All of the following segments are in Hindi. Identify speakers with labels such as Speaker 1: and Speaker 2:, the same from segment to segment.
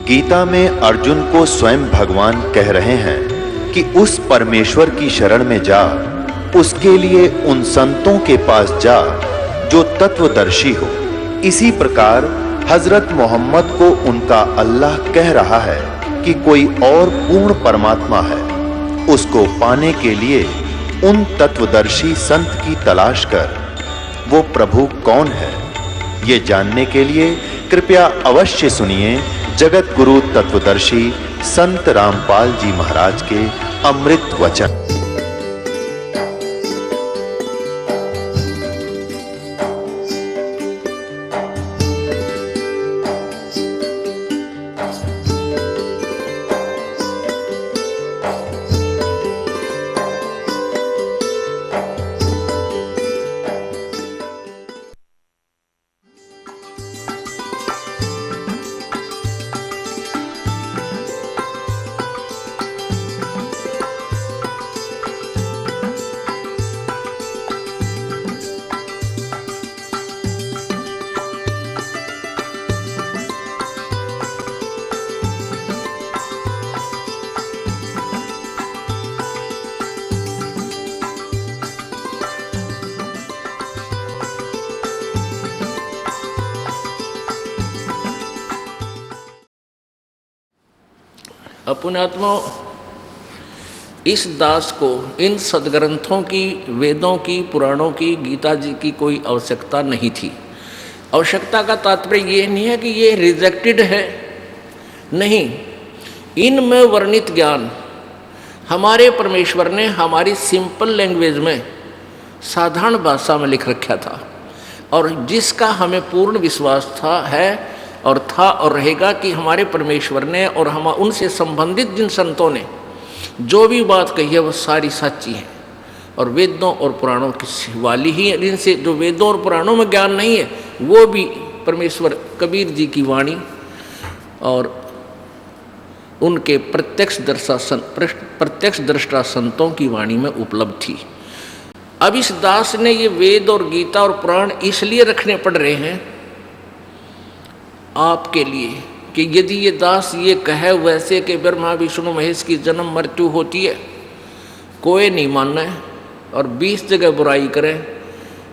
Speaker 1: गीता में अर्जुन को स्वयं भगवान कह रहे हैं कि उस परमेश्वर की शरण में जा, उसके लिए उन संतों के पास जा जो तत्वदर्शी हो। इसी प्रकार हजरत मोहम्मद को उनका अल्लाह कह रहा है कि कोई और पूर्ण परमात्मा है, उसको पाने के लिए उन तत्वदर्शी संत की तलाश कर। वो प्रभु कौन है, ये जानने के लिए कृपया अवश्य सुनिए जगत गुरु तत्वदर्शी संत रामपाल जी महाराज के अमृत वचन।
Speaker 2: पुण्यात्मा, इस दास को इन सदग्रंथों की, वेदों की, पुराणों की, गीता जी की कोई आवश्यकता नहीं थी। आवश्यकता का तात्पर्य ये नहीं है कि ये रिजेक्टेड है, नहीं। इनमें वर्णित ज्ञान हमारे परमेश्वर ने हमारी सिंपल लैंग्वेज में, साधारण भाषा में लिख रखा था, और जिसका हमें पूर्ण विश्वास था और रहेगा कि हमारे परमेश्वर ने और हम उनसे संबंधित जिन संतों ने जो भी बात कही है वो सारी सच्ची है। और वेदों और पुराणों की वाली ही, जिनसे जो वेदों और पुराणों में ज्ञान नहीं है वो भी परमेश्वर कबीर जी की वाणी और उनके प्रत्यक्ष दृष्टा संतों की वाणी में उपलब्ध थी। अब इस दास ने ये वेद और गीता और पुराण इसलिए रखने पड़ रहे हैं आपके लिए कि यदि ये दास ये कहे वैसे कि ब्रह्मा विष्णु महेश की जन्म मृत्यु होती है, कोई नहीं मानना है और 20 जगह बुराई करे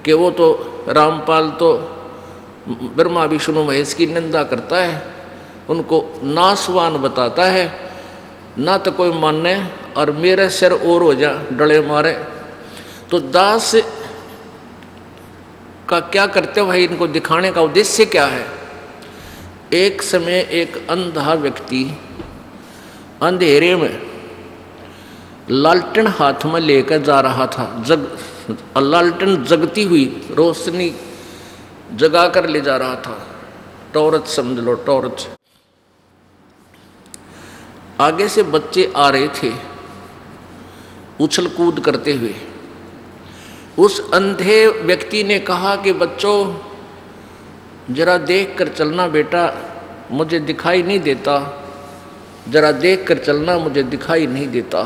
Speaker 2: कि वो तो रामपाल तो ब्रह्मा विष्णु महेश की निंदा करता है, उनको नासवान बताता है, ना तो कोई माने और मेरे सिर और हो जा डले मारे। तो दास का क्या करते भाई, इनको दिखाने का उद्देश्य क्या है? एक समय एक अंधा व्यक्ति अंधेरे में लालटेन हाथ में लेकर जा रहा था। लालटेन जगती हुई रोशनी जगा कर ले जा रहा था, टॉर्च समझ लो, टॉर्च। आगे से बच्चे आ रहे थे उछल कूद करते हुए। उस अंधे व्यक्ति ने कहा कि बच्चों जरा देख कर चलना बेटा, मुझे दिखाई नहीं देता, जरा देख कर चलना, मुझे दिखाई नहीं देता।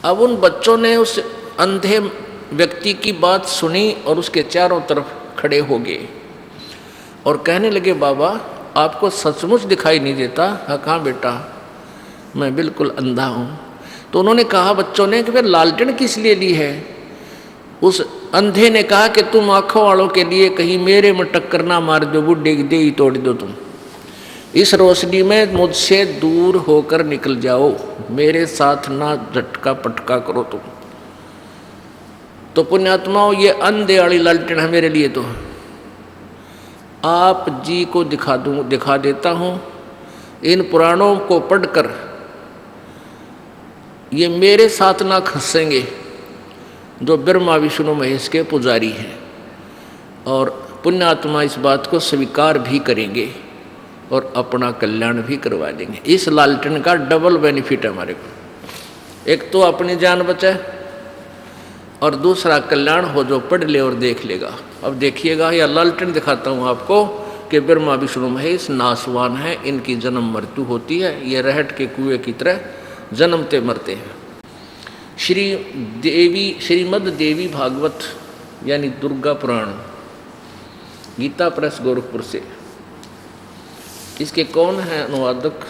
Speaker 2: अब उन बच्चों ने उस अंधे व्यक्ति की बात सुनी और उसके चारों तरफ खड़े हो गए और कहने लगे, बाबा आपको सचमुच दिखाई नहीं देता? हाँ बेटा, मैं बिल्कुल अंधा हूँ। तो उन्होंने कहा बच्चों ने कि फिर लालटेन किस लिए ली है? उस अंधे ने कहा कि तुम आँखों वालों के लिए कहीं मेरे में टक्कर ना मार दो, बुड्ढे की देही तोड़ दो, तुम इस रोशनी में मुझसे दूर होकर निकल जाओ, मेरे साथ ना झटका पटका करो तुम। तो पुण्यात्माओं, ये अंधे वाली लालटेन है मेरे लिए। तो आप जी को दिखा देता हूँ। इन पुराणों को पढ़कर ये मेरे साथ ना खसेंगे जो ब्रह्मा विष्णु महेश के पुजारी हैं, और पुण्यात्मा इस बात को स्वीकार भी करेंगे और अपना कल्याण भी करवा देंगे। इस लालटेन का डबल बेनिफिट है हमारे को। एक तो अपनी जान बचे और दूसरा कल्याण हो जो पढ़ ले और देख लेगा। अब देखिएगा, यह लालटेन दिखाता हूँ आपको कि ब्रह्मा विष्णु महेश नासवान है, इनकी जन्म मृत्यु होती है, ये रहट के कुएं की तरह जन्मते मरते हैं। श्रीमद् देवी भागवत यानी दुर्गा पुराण, गीता प्रेस गोरखपुर से इसके कौन है अनुवादक?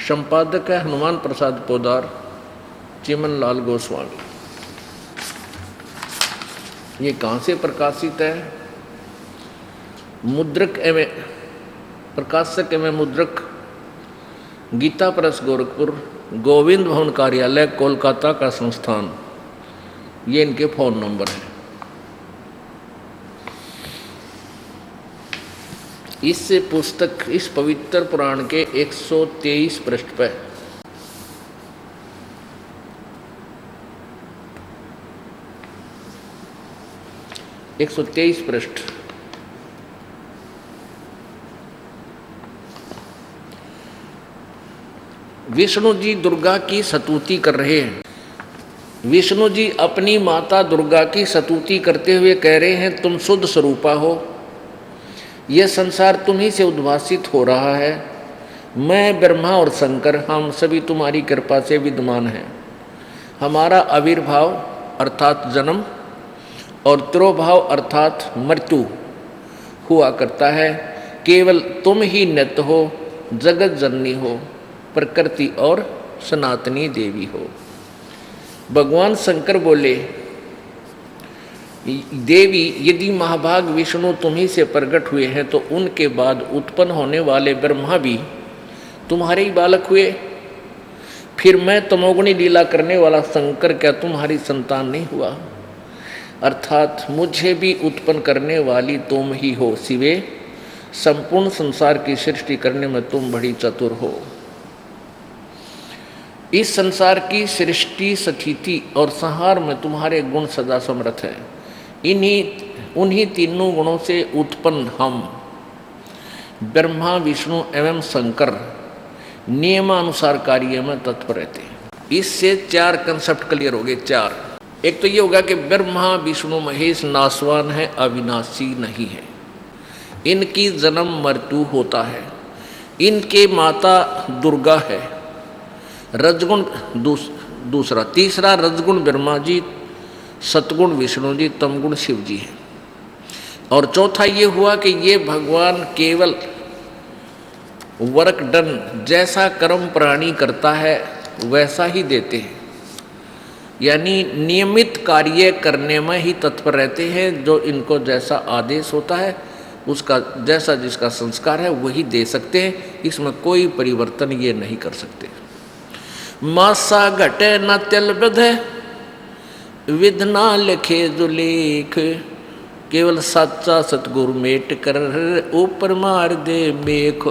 Speaker 2: संपादक है हनुमान प्रसाद पोदार, चिमन लाल गोस्वामी। ये कहाँ से प्रकाशित है? मुद्रक एवं प्रकाशक एवं मुद्रक गीता प्रेस गोरखपुर, गोविंद भवन कार्यालय कोलकाता का संस्थान। ये इनके फ़ोन नंबर है। इससे पुस्तक इस पवित्र पुराण के 123 पृष्ठ पर 123 पृष्ठ। विष्णु जी दुर्गा की स्तुति कर रहे हैं। विष्णु जी अपनी माता दुर्गा की स्तुति करते हुए कह रहे हैं, तुम शुद्ध स्वरूपा हो, यह संसार तुम्ही से उद्भासित हो रहा है। मैं ब्रह्मा और शंकर हम सभी तुम्हारी कृपा से विद्यमान हैं। हमारा आविर्भाव अर्थात जन्म और तिरोभाव अर्थात मृत्यु हुआ करता है। केवल तुम ही नित्य हो, जगत जननी हो, प्रकृति और सनातनी देवी हो। भगवान शंकर बोले, देवी यदि महाभाग विष्णु तुम्ही से प्रकट हुए हैं तो उनके बाद उत्पन्न होने वाले ब्रह्मा भी तुम्हारे ही बालक हुए। फिर मैं तमोगुणी लीला करने वाला शंकर क्या तुम्हारी संतान नहीं हुआ? अर्थात मुझे भी उत्पन्न करने वाली तुम ही हो। शिवे, संपूर्ण संसार की सृष्टि करने में तुम बड़ी चतुर हो। इस संसार की सृष्टि, स्थिति और संहार में तुम्हारे गुण सदा समर्थ है। उन्हीं तीनों गुणों से उत्पन्न हम ब्रह्मा, विष्णु एवं शंकर नियमानुसार कार्य में तत्पर रहते हैं। इससे 4 कंसेप्ट क्लियर हो गए। 4, एक तो ये होगा कि ब्रह्मा विष्णु महेश नासवान है, अविनाशी नहीं है। इनकी जन्म मृत्यु होता है। इनके माता दुर्गा है, रजगुण दूसरा। तीसरा रजगुण ब्रह्मा जी, सतगुण विष्णु जी, तमगुण शिव जी है। और चौथा ये हुआ कि ये भगवान केवल वर्क डन, जैसा कर्म प्राणी करता है वैसा ही देते हैं। यानी नियमित कार्य करने में ही तत्पर रहते हैं। जो इनको जैसा आदेश होता है, उसका जैसा जिसका संस्कार है वही दे सकते हैं। इसमें कोई परिवर्तन ये नहीं कर सकते। मासा घटे न तिल बधे, विधना लिखे जो लेख, केवल सच्चा सतगुरु मेट कर ऊपर मार दे मेख।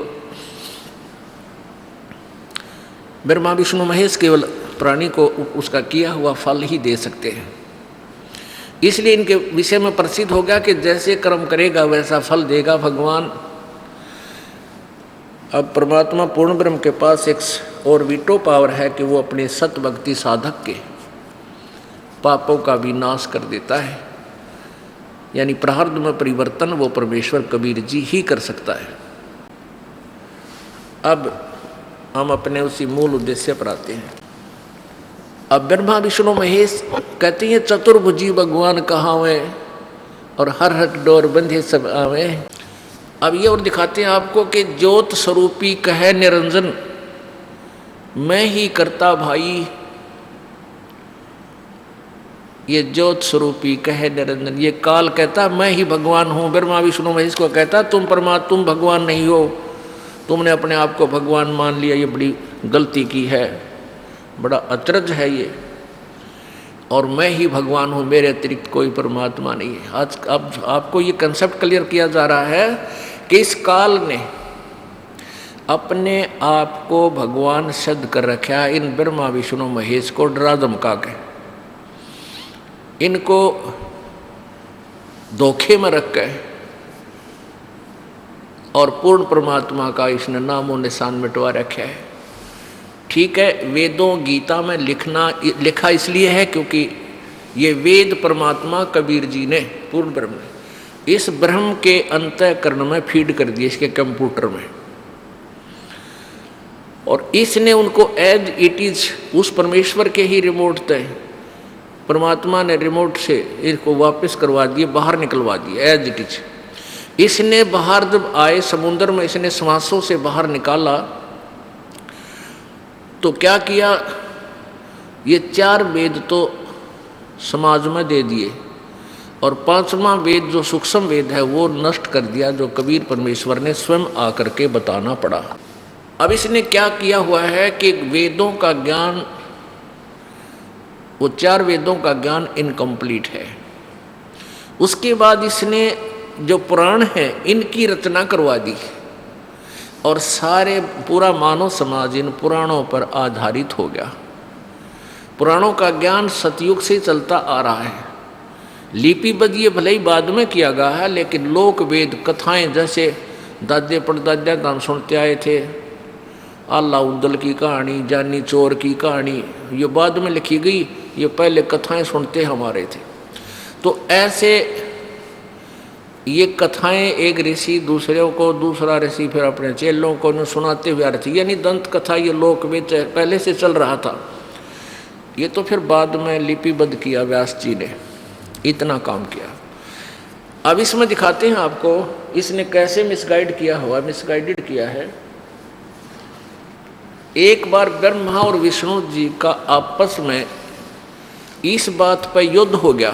Speaker 2: ब्रह्मा विष्णु महेश केवल प्राणी को उसका किया हुआ फल ही दे सकते हैं। इसलिए इनके विषय में प्रसिद्ध हो गया कि जैसे कर्म करेगा वैसा फल देगा भगवान। अब परमात्मा पूर्ण ब्रह्म के पास एक और वीटो पावर है कि वो अपने सत भक्ति साधक के पापों का विनाश कर देता है। यानी प्रारब्ध में परिवर्तन वो परमेश्वर कबीर जी ही कर सकता है। अब हम अपने उसी मूल उद्देश्य पर आते हैं। अब ब्रह्मा विष्णु महेश कहते हैं चतुर्भुजी भगवान कहावे और हर हर डोर बंधे सब आवे। अब ये और दिखाते हैं आपको कि ज्योत स्वरूपी कहे निरंजन, मैं ही करता भाई। ये ज्योत स्वरूपी कहे निरंजन, ये काल कहता मैं ही भगवान हूँ। ब्रह्मा विष्णु महेश को कहता तुम तुम भगवान नहीं हो, तुमने अपने आप को भगवान मान लिया, ये बड़ी गलती की है, बड़ा अचरज है ये। और मैं ही भगवान हूँ, मेरे अतिरिक्त कोई परमात्मा नहीं है। आज अब आपको ये कंसेप्ट क्लियर किया जा रहा है कि इस काल ने अपने आप को भगवान सिद्ध कर रखा है। इन ब्रह्मा विष्णु महेश को डरा धमका के, इनको धोखे में रख के और पूर्ण परमात्मा का इसने नामो निशान मिटवा रखा है। ठीक है, वेदों गीता में लिखा इसलिए है क्योंकि ये वेद परमात्मा कबीर जी ने पूर्ण ब्रह्म ने इस ब्रह्म के अंतःकरण में फीड कर दिए, इसके कंप्यूटर में। और इसने उनको एज इट इज उस परमेश्वर के ही रिमोट तय परमात्मा ने रिमोट से इसको वापस करवा दिए, बाहर निकलवा दिए एज इट इज। इसने बाहर जब आए समुद्र में, इसने श्वासों से बाहर निकाला तो क्या किया, ये 4 वेद तो समाज में दे दिए और 5वां वेद जो सूक्ष्म वेद है वो नष्ट कर दिया, जो कबीर परमेश्वर ने स्वयं आकर के बताना पड़ा। अब इसने क्या किया हुआ है कि वेदों का ज्ञान, वो 4 वेदों का ज्ञान इनकम्प्लीट है। उसके बाद इसने जो पुराण है इनकी रचना करवा दी और सारे पूरा मानव समाज इन पुराणों पर आधारित हो गया। पुराणों का ज्ञान सतयुग से चलता आ रहा है। लिपिबद्ध ये भले ही बाद में किया गया है, लेकिन लोक वेद कथाएं जैसे दादे परदादा हम सुनते आए थे, आल्ला उद्दल की कहानी, जानी चोर की कहानी, ये बाद में लिखी गई, ये पहले कथाएं सुनते हमारे थे। तो ऐसे ये कथाएं एक ऋषि दूसरों को, दूसरा ऋषि फिर अपने चेलों को सुनाते हुए आ रहे थे, यानी दंत कथा ये लोक वेद पहले से चल रहा था। ये तो फिर बाद में लिपिबद्ध किया व्यास जी ने, इतना काम किया। अब इसमें दिखाते हैं आपको इसने कैसे मिसगाइड किया हुआ, मिसगाइडेड किया है। एक बार ब्रह्मा और विष्णु जी का आपस में इस बात पर युद्ध हो गया।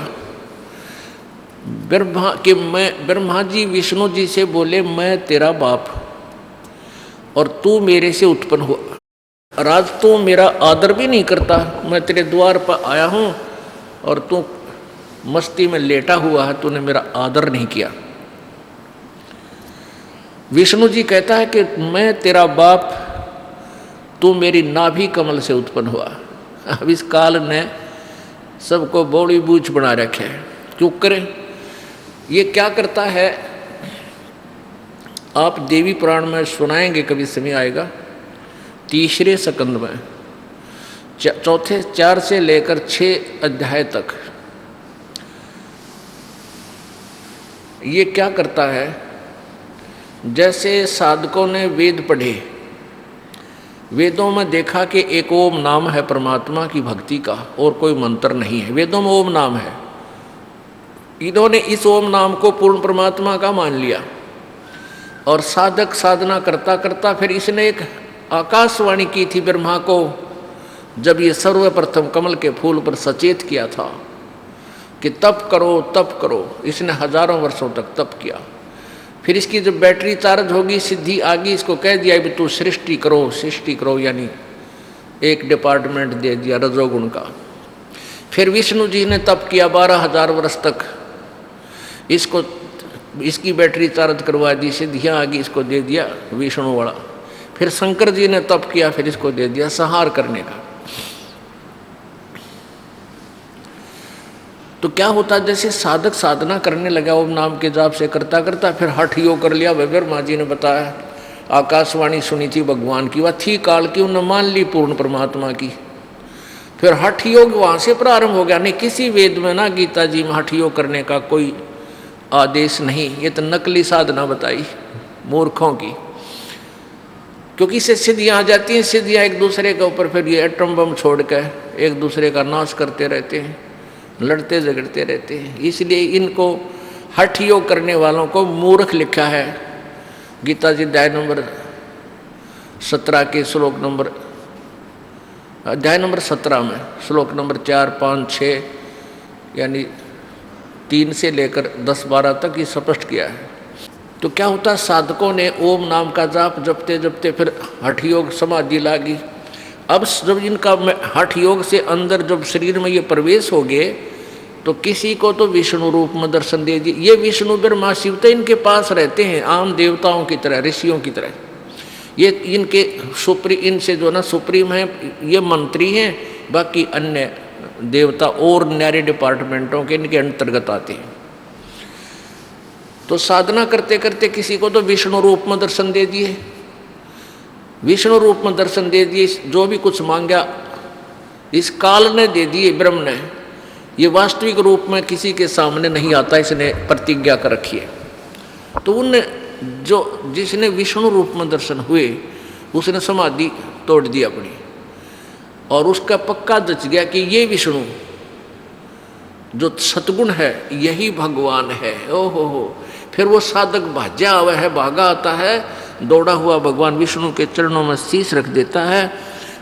Speaker 2: ब्रह्मा जी विष्णु जी से बोले, मैं तेरा बाप और तू मेरे से उत्पन्न हुआ, राज तू मेरा आदर भी नहीं करता, मैं तेरे द्वार पर आया हूँ और तू मस्ती में लेटा हुआ है, तूने मेरा आदर नहीं किया। विष्णु जी कहता है कि मैं तेरा बाप, तू मेरी नाभि कमल से उत्पन्न हुआ। अब इस काल ने सबको बौड़ी बूझ बना रखे है, क्यों करें। ये क्या करता है, आप देवी पुराण में सुनाएंगे, कभी समय आएगा, 3रे स्कंद में 4 से लेकर 6 अध्याय तक ये क्या करता है, जैसे साधकों ने वेद पढ़े, वेदों में देखा कि एक ओम नाम है परमात्मा की भक्ति का और कोई मंत्र नहीं है, वेदों में ओम नाम है। इन्होंने इस ओम नाम को पूर्ण परमात्मा का मान लिया और साधक साधना करता करता फिर इसने एक आकाशवाणी की थी ब्रह्मा को, जब ये सर्वप्रथम कमल के फूल पर सचेत किया था कि तप करो तप करो। इसने हजारों वर्षों तक तप किया। फिर इसकी जब बैटरी चार्ज होगी, सिद्धि आ गई, इसको कह दिया भी तू सृष्टि करो, यानी एक डिपार्टमेंट दे दिया रजोगुण का। फिर विष्णु जी ने तप किया 12,000 वर्ष तक, इसको इसकी बैटरी चार्ज करवा दी, सिद्धियाँ आ गई, इसको दे दिया विष्णु वाला। फिर शंकर जी ने तप किया, फिर इसको दे दिया संहार करने का। तो क्या होता, जैसे साधक साधना करने लगा ओम नाम के जाप से करता करता, फिर हठ योग कर लिया। ब्रह्मा जी ने बताया, आकाशवाणी सुनी थी भगवान की, वह थी काल की, उन्होंने मान ली पूर्ण परमात्मा की। फिर हठ योग वहाँ से प्रारंभ हो गया। नहीं, किसी वेद में ना गीता जी में हठ योग करने का कोई आदेश नहीं, ये तो नकली साधना बताई मूर्खों की, क्योंकि इससे सिद्धियाँ आ जाती हैं। सिद्धियाँ एक दूसरे के ऊपर फिर ये एटम बम छोड़ कर एक दूसरे का नाश करते रहते हैं, लड़ते झगड़ते रहते हैं। इसलिए इनको हठ योग करने वालों को मूर्ख लिखा है। गीता जी अध्याय नंबर 17 के श्लोक नंबर अध्याय नंबर 17 में श्लोक नंबर 4, 5, 6 यानी 3 से लेकर 10-12 तक ये स्पष्ट किया है। तो क्या होता, साधकों ने ओम नाम का जाप जपते जपते फिर हठ योग समाधि लागी। अब जब इनका हठ योग से अंदर जब शरीर में ये प्रवेश हो गए, तो किसी को तो विष्णु रूप में दर्शन दे दिए। ये विष्णु ब्रह्मा शिव तो इनके पास रहते हैं, आम देवताओं की तरह, ऋषियों की तरह। ये इनके इनसे जो ना सुप्रीम है, ये मंत्री हैं, बाकी अन्य देवता और न्यारे डिपार्टमेंटों के इनके अंतर्गत आते हैं। तो साधना करते करते किसी को तो विष्णु रूप में दर्शन दे दिए, विष्णु रूप में दर्शन दे दिए। जो भी कुछ मांगा इस काल ने दे दिए, ब्रह्म ने। ये वास्तविक रूप में किसी के सामने नहीं आता, इसने प्रतिज्ञा कर रखी है। तो उन जिसने विष्णु रूप में दर्शन हुए, उसने समाधि तोड़ दी अपनी, और उसका पक्का जच गया कि ये विष्णु जो सतगुण है यही भगवान है। ओहो हो, फिर वो साधक भाज्या हुआ है, भागा आता है, दौड़ा हुआ भगवान विष्णु के चरणों में शीश रख देता है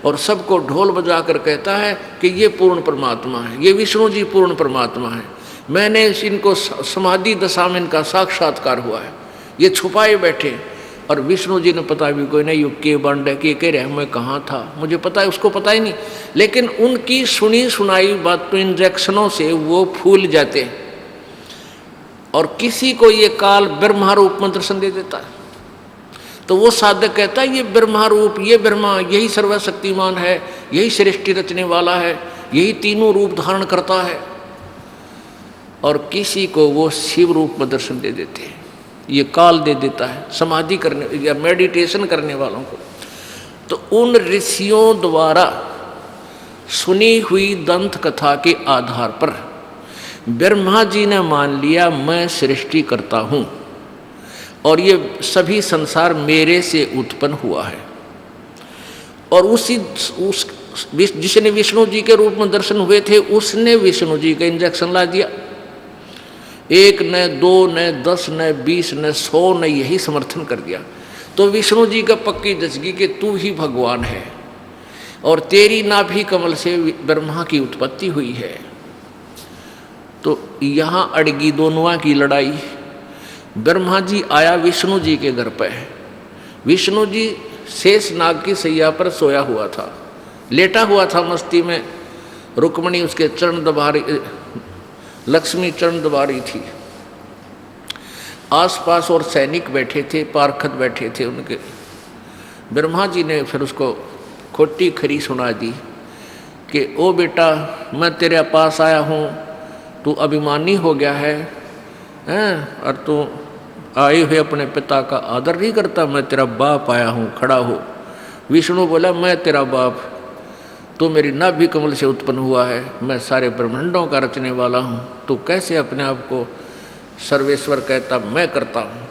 Speaker 2: और सबको ढोल बजा कर कहता है कि ये पूर्ण परमात्मा है, ये विष्णु जी पूर्ण परमात्मा है, मैंने इनको समाधि दशा में इनका साक्षात्कार हुआ है, ये छुपाए बैठे। और विष्णु जी ने पता भी कोई नहीं, युग के बंड है कि कह रहे मैं कहाँ था, मुझे पता है, उसको पता ही नहीं। लेकिन उनकी सुनी सुनाई बात तो इंजेक्शनों से वो फूल जाते हैं और किसी को ये काल ब्रह्मा रूप में दर्शन दे देता है। तो वो साधक कहता है ये ब्रह्मा रूप, ये ब्रह्मा यही सर्वशक्तिमान है, यही सृष्टि रचने वाला है, यही तीनों रूप धारण करता है। और किसी को वो शिव रूप में दर्शन दे देते हैं, ये काल दे देता है समाधि करने या मेडिटेशन करने वालों को। तो उन ऋषियों द्वारा सुनी हुई दंत कथा के आधार पर ब्रह्मा जी ने मान लिया मैं सृष्टि करता हूँ और ये सभी संसार मेरे से उत्पन्न हुआ है। और जिसने विष्णु जी के रूप में दर्शन हुए थे उसने विष्णु जी का इंजेक्शन ला दिया। 1 न 2 न 10 न 20 न 100 ने यही समर्थन कर दिया। तो विष्णु जी का पक्की दसगी कि तू ही भगवान है और तेरी नाभि कमल से ब्रह्मा की उत्पत्ति हुई है। तो यहाँ अड़गी दोनों की लड़ाई। ब्रह्मा जी आया विष्णु जी के घर पे, विष्णु जी शेष नाग की सैया पर सोया हुआ था, लेटा हुआ था मस्ती में, रुक्मणी उसके चरण दबा रही, लक्ष्मी चरण दबा रही थी, आसपास और सैनिक बैठे थे, पारखत बैठे थे उनके। ब्रह्मा जी ने फिर उसको खोटी खरी सुना दी कि ओ बेटा मैं तेरे पास आया हूँ, तू अभिमानी हो गया है और तू आए हुए अपने पिता का आदर नहीं करता, मैं तेरा बाप आया हूँ, खड़ा हो। विष्णु बोला मैं तेरा बाप, तू मेरी नाभि कमल से उत्पन्न हुआ है, मैं सारे ब्रह्मांडों का रचने वाला हूँ, तू कैसे अपने आप को सर्वेश्वर कहता, मैं करता हूँ।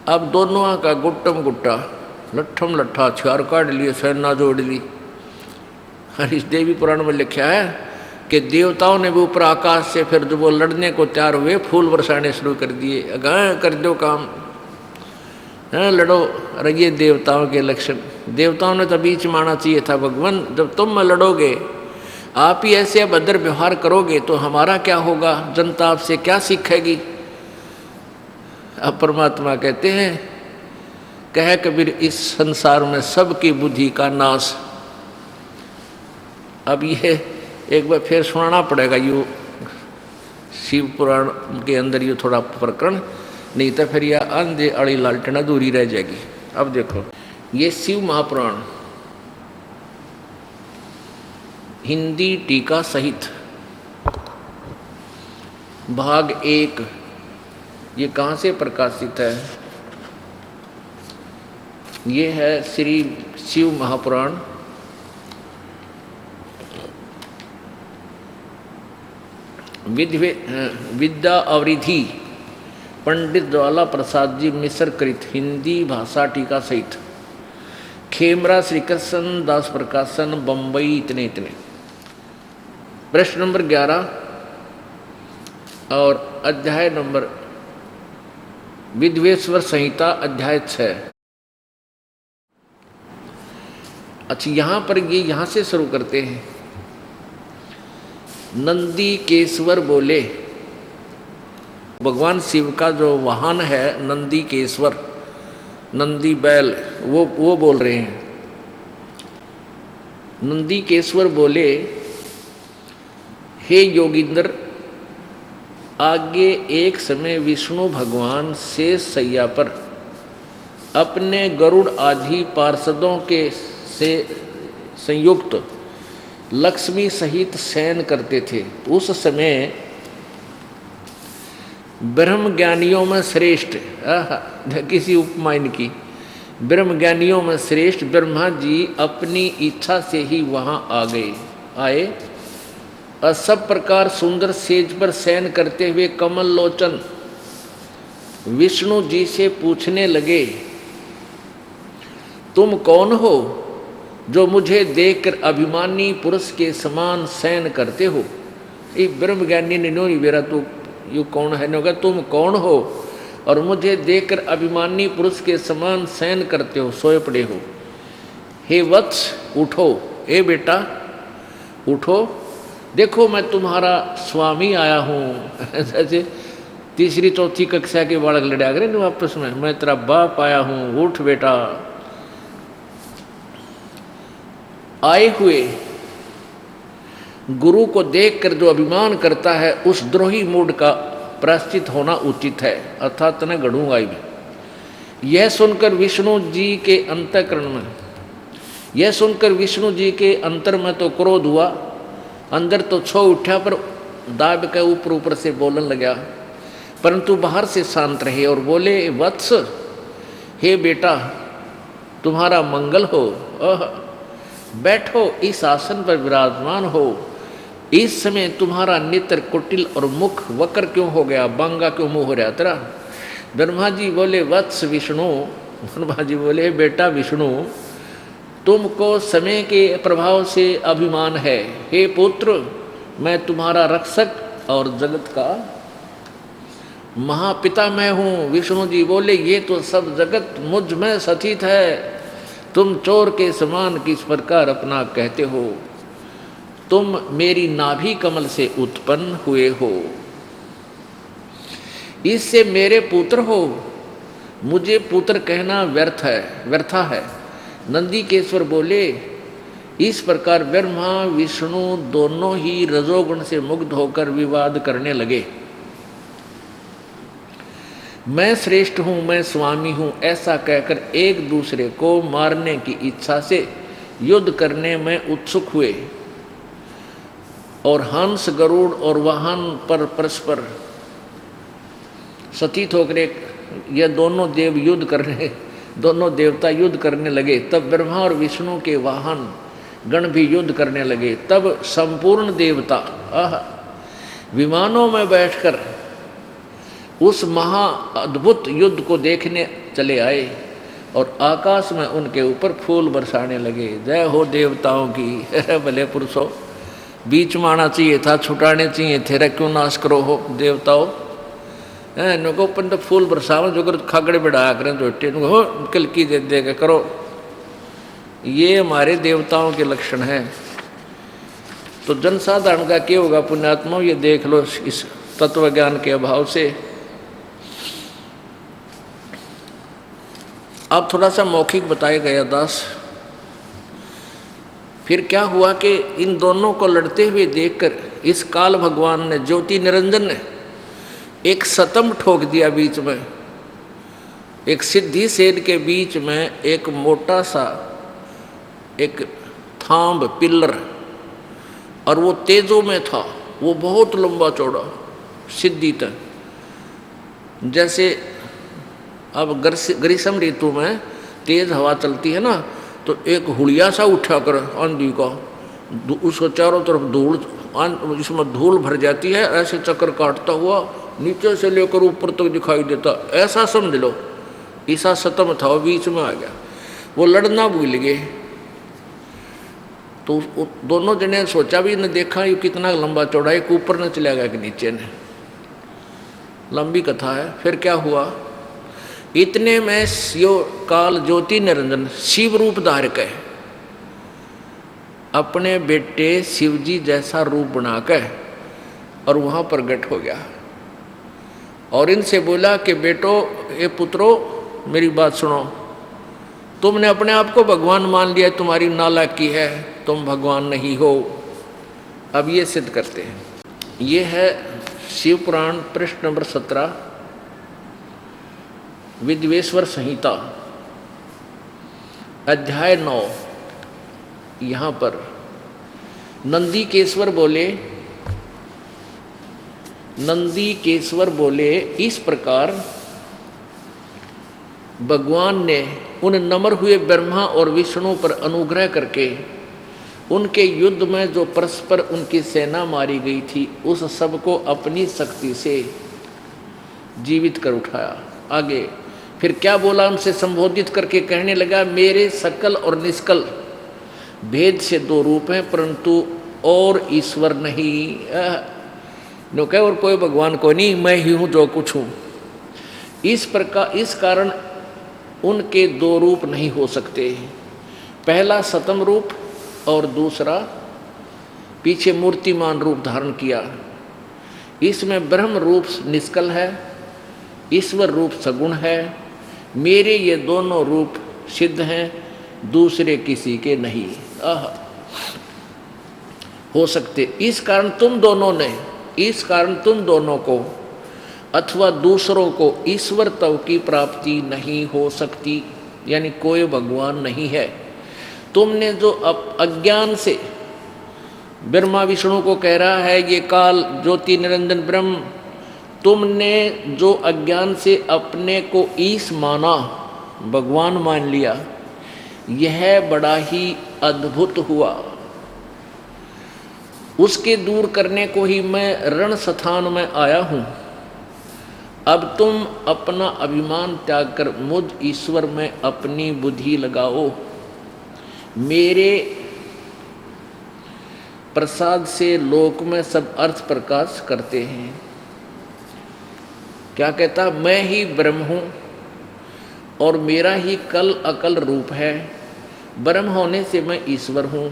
Speaker 2: अब दोनों का गुट्टम गुट्टा, लट्ठम लट्ठा, हथियार काट लिए, सेना जोड़ ली। इस देवी पुराण में लिखा है कि देवताओं ने भी ऊपर आकाश से फिर जब वो लड़ने को तैयार हुए फूल बरसाने शुरू कर दिए, अगर कर दो काम, लड़ो। अरे ये देवताओं के लक्षण, देवताओं ने तो बीच में आना चाहिए था। भगवान जब तुम लड़ोगे, आप ही ऐसे अभद्र व्यवहार करोगे तो हमारा क्या होगा, जनता आपसे क्या सीखेगी। अब परमात्मा कहते हैं, कह कबीर इस संसार में सबकी बुद्धि का नाश। अब ये एक बार फिर सुनाना पड़ेगा यू शिव पुराण के अंदर ये थोड़ा प्रकरण, नहीं तो फिर यह अंधे अड़ी लालटेन अधूरी रह जाएगी। अब देखो ये शिव महापुराण हिंदी टीका सहित भाग 1, ये कहाँ से प्रकाशित है? ये है श्री शिव महापुराण विद्या अवरिधि पंडित ज्वाला प्रसाद जी मिश्र कृत हिंदी भाषा टीका सहित, खेमरा श्री कृष्ण दास प्रकाशन बम्बई, इतने इतने। प्रश्न नंबर 11 और अध्याय नंबर विद्वेश्वर संहिता अध्याय 6। अच्छा यहाँ पर ये यहाँ से शुरू करते हैं। नंदी केश्वर बोले, भगवान शिव का जो वाहन है नंदी केश्वर, नंदी बैल, वो बोल रहे हैं। नंदी केश्वर बोले, हे योगिंद्र, आगे एक समय विष्णु भगवान शेष सैया पर अपने गरुड़ आदि पार्षदों के से संयुक्त लक्ष्मी सहित शयन करते थे। उस समय ब्रह्म ज्ञानियों में श्रेष्ठ, किसी उपमा इनकी, ब्रह्म ज्ञानियों में श्रेष्ठ ब्रह्मा जी अपनी इच्छा से ही वहाँ आए और सब प्रकार सुंदर सेज पर शयन करते हुए कमल लोचन विष्णु जी से पूछने लगे, तुम कौन हो जो मुझे देखकर अभिमानी पुरुष के समान शयन करते हो? ये ब्रह्म ज्ञानी ने नो बेरा तू यू कौन है नो, तुम कौन हो और मुझे देखकर अभिमानी पुरुष के समान शयन करते हो, सोए पड़े हो। हे वत्स उठो, ए बेटा उठो, देखो मैं तुम्हारा स्वामी आया हूँ। ऐसे तीसरी चौथी कक्षा के बालक लड़ा करे ना आपस में, मैं तेरा बाप आया हूँ, उठ बेटा। आए हुए गुरु को देखकर जो अभिमान करता है उस द्रोही मूड का प्रायश्चित होना उचित है, अर्थात न गढ़ूंगा ही। यह सुनकर विष्णु जी के अंतःकरण में, यह सुनकर विष्णु जी के अंतर में तो क्रोध हुआ, अंदर तो छो उठा, पर दाब के ऊपर ऊपर से बोलने लगा, परंतु बाहर से शांत रहे और बोले, वत्स हे बेटा तुम्हारा मंगल हो, बैठो इस आसन पर विराजमान हो। इस समय तुम्हारा नेत्र कुटिल और मुख वक्र क्यों हो गया, बांगा क्यों मुंह हो रहा तेरा। ब्रह्मा जी बोले, वत्स विष्णु, ब्रह्मा जी बोले, बेटा विष्णु तुमको समय के प्रभाव से अभिमान है। हे पुत्र मैं तुम्हारा रक्षक और जगत का महापिता मैं हूँ। विष्णु जी बोले, ये तो सब जगत मुझ में स्थित है, तुम चोर के समान किस प्रकार अपना कहते हो। तुम मेरी नाभि कमल से उत्पन्न हुए हो, इससे मेरे पुत्र हो, मुझे पुत्र कहना व्यर्था है। नंदीकेश्वर बोले, इस प्रकार ब्रह्मा विष्णु दोनों ही रजोगुण से मुग्ध होकर विवाद करने लगे। मैं श्रेष्ठ हूँ, मैं स्वामी हूँ, ऐसा कहकर एक दूसरे को मारने की इच्छा से युद्ध करने में उत्सुक हुए और हंस गरुड़ और वाहन पर परस्पर सतीत होकर ये दोनों देवता युद्ध करने लगे। तब ब्रह्मा और विष्णु के वाहन गण भी युद्ध करने लगे। तब संपूर्ण देवता विमानों में बैठकर उस महा अद्भुत युद्ध को देखने चले आए और आकाश में उनके ऊपर फूल बरसाने लगे। जय हो देवताओं की। अरे भले पुरुषों, बीच में आना चाहिए था, छुटाने चाहिए थे, रे क्यों नाश करो हो देवताओं। नुको अपन तो फूल बरसाव जो कर खागड़े बढ़ाया करें जोटे हो कलकी दे दे के करो, ये हमारे देवताओं के लक्षण हैं। तो जनसाधारण का क्या होगा पुण्यात्मा, ये देख लो इस तत्व ज्ञान के अभाव से। अब थोड़ा सा मौखिक बताया गया दास। फिर क्या हुआ कि इन दोनों को लड़ते हुए देखकर इस काल भगवान ने, ज्योति निरंजन ने एक सतम ठोक दिया बीच में। एक सिद्धि सेन के बीच में एक मोटा सा एक थांब पिल्लर, और वो तेजों में था, वो बहुत लंबा चौड़ा सिद्धि तक। जैसे अब ग्रीष्म ऋतु में तेज हवा चलती है ना, तो एक हुलिया सा उठा कर आंधी का, उसको चारों तरफ धूल, इसमें धूल भर जाती है, ऐसे चक्कर काटता हुआ नीचे से लेकर ऊपर तक दिखाई देता, ऐसा समझ लो। ईसा सतम था, वो बीच में आ गया। वो लड़ना भूल गए, तो दोनों जने सोचा भी न देखा ये कितना लंबा चौड़ा, एक ऊपर न चला गया कि नीचे ने। लंबी कथा है। फिर क्या हुआ, इतने में यो काल ज्योति निरंजन शिव रूप धारक है, अपने बेटे शिवजी जैसा रूप बनाकर और वहाँ प्रकट हो गया और इनसे बोला कि बेटो, ये पुत्रो मेरी बात सुनो, तुमने अपने आप को भगवान मान लिया, तुम्हारी नालायकी है, तुम भगवान नहीं हो। अब ये सिद्ध करते हैं। ये है शिव पुराण पृष्ठ नंबर 17, विद्वेश्वर संहिता, अध्याय 9। यहाँ पर नंदीकेश्वर बोले, इस प्रकार भगवान ने उन नम्र हुए ब्रह्मा और विष्णु पर अनुग्रह करके उनके युद्ध में जो परस्पर उनकी सेना मारी गई थी, उस सब को अपनी शक्ति से जीवित कर उठाया। आगे फिर क्या बोला, उनसे संबोधित करके कहने लगा, मेरे सकल और निष्कल भेद से दो रूप हैं, परंतु और ईश्वर नहीं। नो कहे और कोई भगवान को नहीं, मैं ही हूँ जो कुछ हूँ। इस प्रकार इस कारण उनके दो रूप नहीं हो सकते। पहला सतम रूप और दूसरा पीछे मूर्तिमान रूप धारण किया। इसमें ब्रह्म रूप निष्कल है, ईश्वर रूप सगुण है। मेरे ये दोनों रूप सिद्ध हैं, दूसरे किसी के नहीं हो सकते। इस कारण तुम दोनों को अथवा दूसरों को ईश्वर तव की प्राप्ति नहीं हो सकती, यानी कोई भगवान नहीं है। तुमने जो अज्ञान से ब्रह्मा विष्णु को कह रहा है ये काल ज्योति निरंजन ब्रह्म, तुमने जो अज्ञान से अपने को ईश माना, भगवान मान लिया, यह बड़ा ही अद्भुत हुआ। उसके दूर करने को ही मैं रण स्थान में आया हूँ। अब तुम अपना अभिमान त्याग कर मुझ ईश्वर में अपनी बुद्धि लगाओ। मेरे प्रसाद से लोक में सब अर्थ प्रकाश करते हैं। क्या कहता, मैं ही ब्रह्म हूँ और मेरा ही कल अकल रूप है। ब्रह्म होने से मैं ईश्वर हूँ।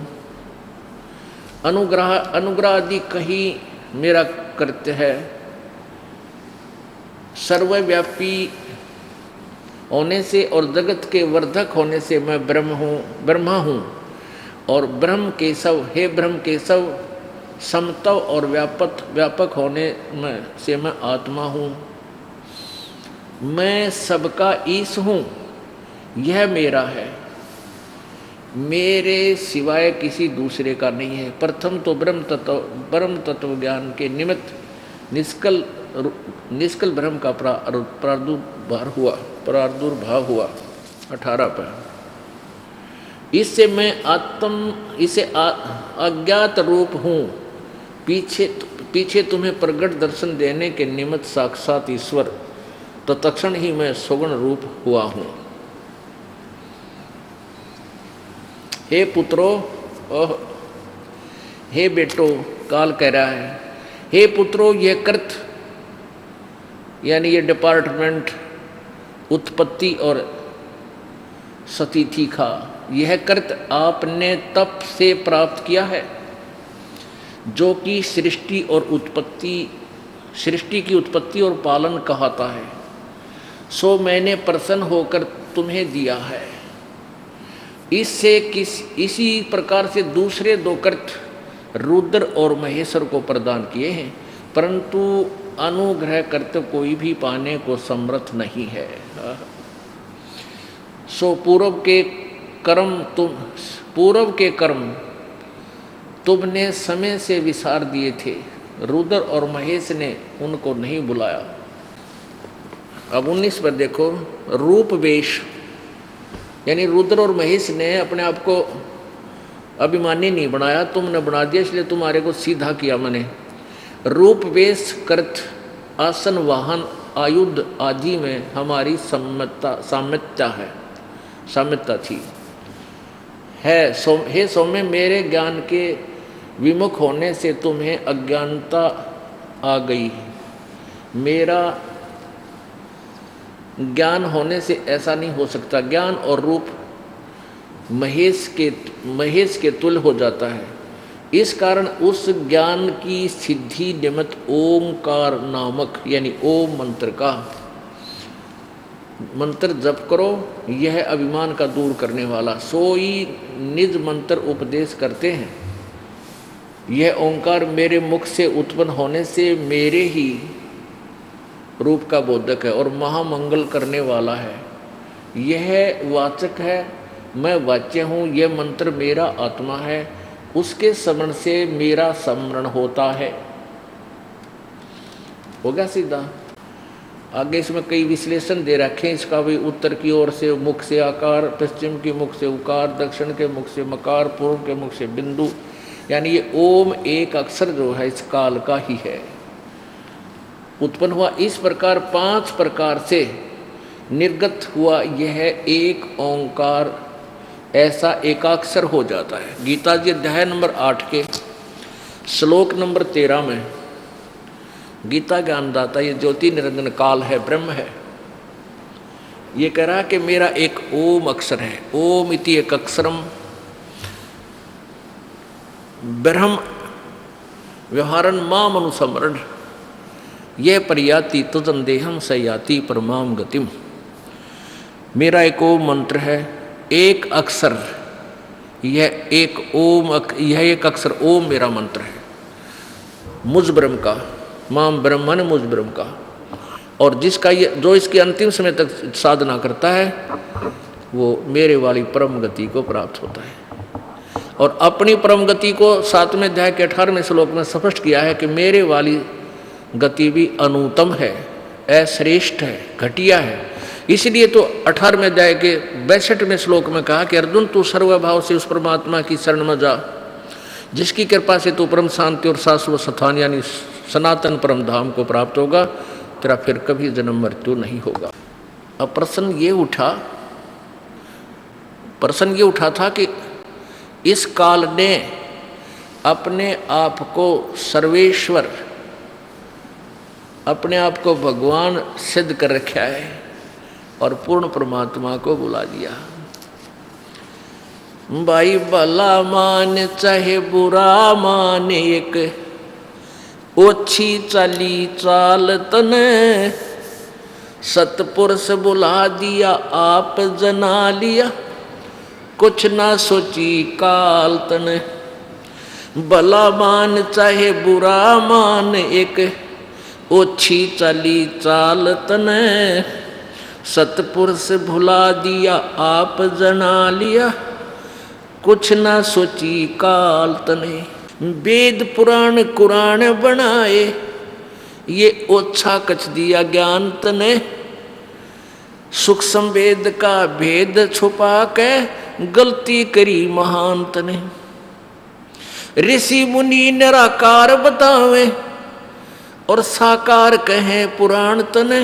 Speaker 2: अनुग्रह आदि कहीं मेरा कृत्य है। सर्वव्यापी होने से और जगत के वर्धक होने से मैं ब्रह्मा हूँ। और ब्रह्म केशव, हे ब्रह्म केशव, समतव और व्यापक होने में से मैं आत्मा हूँ। मैं सबका ईश हूँ, यह मेरा है, मेरे सिवाय किसी दूसरे का नहीं है। प्रथम तो ब्रह्म तत्व ज्ञान के निमित्त निष्कल ब्रह्म का प्रादुर्भाव हुआ 18 पर। इससे मैं अज्ञात रूप हूँ। पीछे तुम्हें प्रगट दर्शन देने के निमित्त साक्षात ईश्वर, तो तत्क्षण ही मैं सगुण रूप हुआ हूँ। हे पुत्रो, हे बेटो, काल कह रहा है, हे पुत्रो, यह कृत यानी ये डिपार्टमेंट उत्पत्ति और सतिथि का, यह कृत आपने तप से प्राप्त किया है, जो कि सृष्टि की उत्पत्ति और पालन कहता है। सो मैंने प्रसन्न होकर तुम्हें दिया है। इसी प्रकार से दूसरे दो कृत रुद्र और महेश्वर को प्रदान किए हैं, परंतु अनुग्रह करते कोई भी पाने को समर्थ नहीं है। सो पूर्व के कर्म तुमने समय से विसार दिए थे। रुद्र और महेश ने उनको नहीं बुलाया। अब 19 पर देखो, रूप वेश, यानी रुद्र और महेश ने अपने आप को अभिमानी नहीं बनाया, तुमने बना दिया, इसलिए तुम्हारे को सीधा किया मैंने। रूप वेश कृत आसन वाहन आयुध आदि में हमारी साम्यता थी। हे सौम्य, मेरे ज्ञान के विमुख होने से तुम्हें अज्ञानता आ गई। मेरा ज्ञान होने से ऐसा नहीं हो सकता। ज्ञान और रूप महेश के तुल्य हो जाता है। इस कारण उस ज्ञान की सिद्धि निमित्त ओंकार नामक यानी ओम मंत्र का मंत्र जप करो। यह अभिमान का दूर करने वाला सोई निज मंत्र उपदेश करते हैं। यह ओंकार मेरे मुख से उत्पन्न होने से मेरे ही रूप का बोधक है और महामंगल करने वाला है। यह वाचक है, मैं वाच्य हूँ। यह मंत्र मेरा आत्मा है, उसके स्मरण से मेरा स्मरण होता है। हो गया सीधा। आगे इसमें कई विश्लेषण दे रखे हैं इसका भी। उत्तर की ओर से मुख से आकार, पश्चिम के मुख से उकार, दक्षिण के मुख से मकार, पूर्व के मुख से बिंदु, यानी ये ओम एक अक्षर जो है इस काल का ही है, उत्पन्न हुआ। इस प्रकार 5 प्रकार से निर्गत हुआ यह एक ओंकार ऐसा एकाक्षर हो जाता है। गीता जी अध्याय नंबर 8 के श्लोक नंबर 13 में गीता ज्ञानदाता, ये ज्योति निरंजन काल है, ब्रह्म है, ये कह रहा कि मेरा एक ओम अक्षर है। ओम इति एक अक्षरम ब्रह्म व्यवहारन माम अनुसमरण ये परियाति तुजन देहम सयाति परमाम गतिम। मेरा एक ओम मंत्र है, एक अक्षर, यह एक अक्षर ओम मेरा मंत्र है, मुझ ब्रह्म का, माम ब्रह्मन मुझ ब्रह्म का। और जिसका ये जो इसकी अंतिम समय तक साधना करता है वो मेरे वाली परम गति को प्राप्त होता है। और अपनी परम गति को 7वें अध्याय के 18वें श्लोक में स्पष्ट किया है कि मेरे वाली गति भी अनुत्तम है, अश्रेष्ठ है, घटिया है। इसलिए तो 18वें अध्याय के 62वें श्लोक में कहा कि अर्जुन तू सर्वभाव से उस परमात्मा की शरण में जा जिसकी कृपा से तू परम शांति और शाश्वत स्थान यानी सनातन परम धाम को प्राप्त होगा, तेरा फिर कभी जन्म मृत्यु नहीं होगा। अब प्रश्न ये उठा था कि इस काल ने अपने आप को सर्वेश्वर, अपने आप को भगवान सिद्ध कर रखा है और पूर्ण परमात्मा को बुला दिया। भाई भला मान चाहे बुरा मान, एक ओछी चाली चाल तने, सतपुरुष बुला दिया आप जना लिया, कुछ ना सोची काल तने। भला मान चाहे बुरा मान, एक ओछी चाली चाल तने, सतपुरुष भुला दिया आप जना लिया, कुछ ना सोची काल तने। वेद पुराण कुरान बनाए, ये ओछा कछ दिया ज्ञान तने, सूक्ष्म वेद का भेद छुपा के गलती करी महान तने। ऋषि मुनि निराकार बतावे और साकार कहे पुराण तने,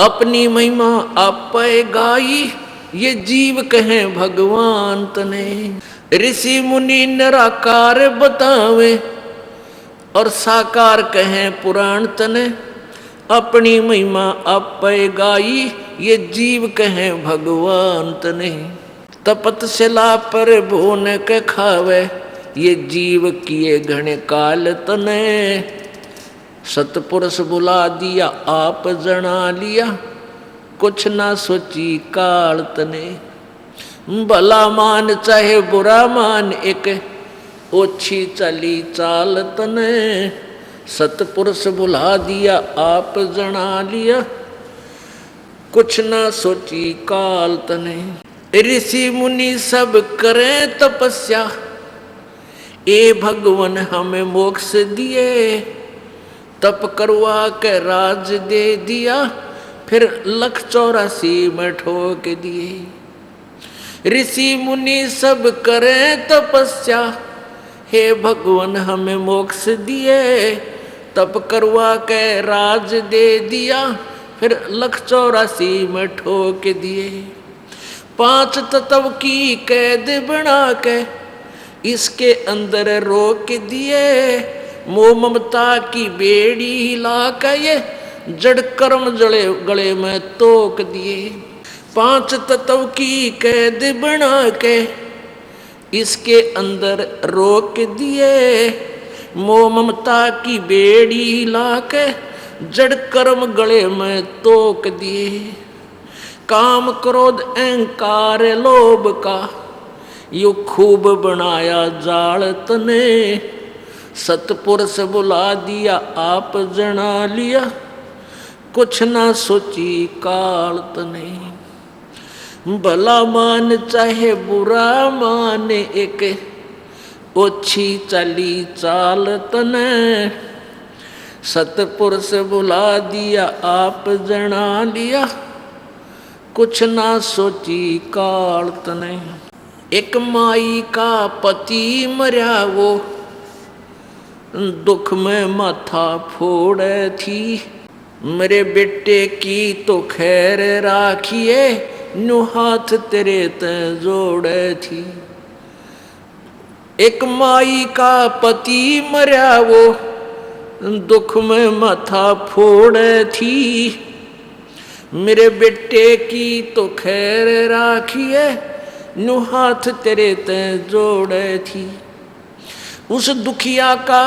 Speaker 2: अपनी महिमा आप गाई ये जीव कहे भगवान तने। ऋषि मुनि निराकार बतावे और साकार कहे पुराण तने, अपनी महिमा आप गाई ये जीव कहे भगवान तने। तपतशिला पर भून के खावे ये जीव किए घने काल तने, सतपुरुष बुला दिया आप जना लिया, कुछ ना सोची काल तने। भला मान चाहे बुरा मान, एक ओछी चली चाल तने, सतपुरुष बुला दिया आप जना लिया, कुछ ना सोची काल तने। ऋषि मुनि सब करें तपस्या, ए भगवान हमें मोक्ष दिए, तप करवा के राज दे दिया, फिर 184 में ठोक दिए। ऋषि मुनि सब करें तपस्या, हे भगवान हमें मोक्ष दिए, तप करवा के राज दे दिया, फिर 184 में ठोक दिए। 5 तत्व की कैद बना के इसके अंदर रोक दिए, मोह ममता की बेड़ी हिला के ये जड़ कर्म जड़े गले में तोक दिए। 5 तत्व की कैद बना के इसके अंदर रोक दिए, मोह ममता की बेड़ी हिला के जड़ कर्म गले में तोक दिए। काम क्रोध अहंकार लोभ का यू खूब बनाया जाल तने, सतपुरुष बुला दिया आप जना लिया, कुछ ना सोची काल तने। भला मान चाहे बुरा मान, एक ओछी चली चाल तने, सतपुरुष बुला दिया आप जना लिया, कुछ ना सोची काल तने। एक माई का पति मरा वो दुख में माथा फोड़े थी, मेरे बेटे की तो खैर राखिए, नु हाथ तेरे ते जोड़े थी। एक माई का पति मरा वो दुख में माथा फोड़े थी, मेरे बेटे की तो खैर राखिए, नु हाथ तेरे ते जोड़े थी। उस दुखिया का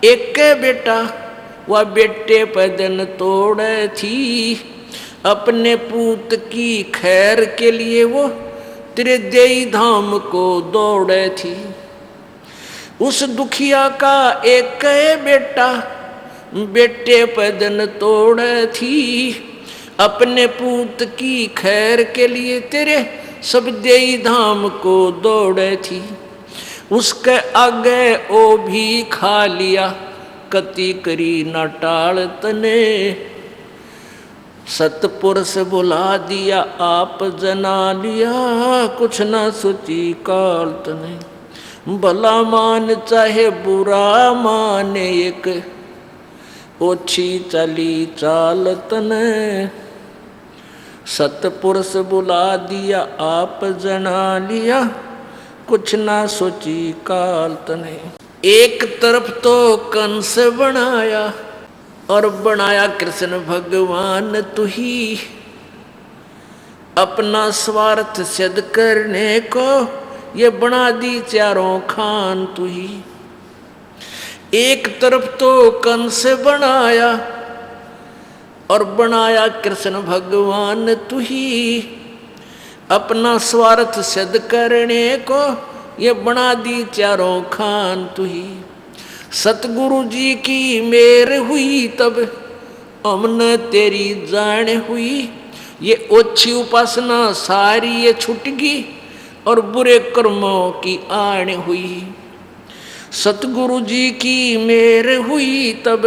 Speaker 2: एक बेटा वह बेटे पे दिन तोड़े थी, अपने पूत की खैर के लिए वो तेरे देई धाम को दौड़े थी। उस दुखिया का एक बेटा बेटे पे दिन तोड़े थी, अपने पूत की खैर के लिए तेरे सब देई धाम को दौड़े थी। उसके आगे ओ भी खा लिया, कति करी न टाल तने, सतपुरुष बुला दिया आप जना लिया, कुछ न सोची काल तने। भला मान चाहे बुरा माने, एक ओछी चली चाल तने, सतपुरुष बुला दिया आप जना लिया, कुछ ना सोची काल तने। एक तरफ तो कंस बनाया और बनाया कृष्ण भगवान तू ही, अपना स्वार्थ सिद्ध करने को ये बना दी चारों खान तू ही। एक तरफ तो कंस बनाया और बनाया कृष्ण भगवान तू ही, अपना स्वार्थ सिद्ध करने को ये बना दी चारों खान तू ही। सतगुरु जी की मेर हुई तब हमने तेरी जान हुई, ये ओछी उपासना सारी ये छूट गई और बुरे कर्मों की आन हुई। सतगुरु जी की मेर हुई तब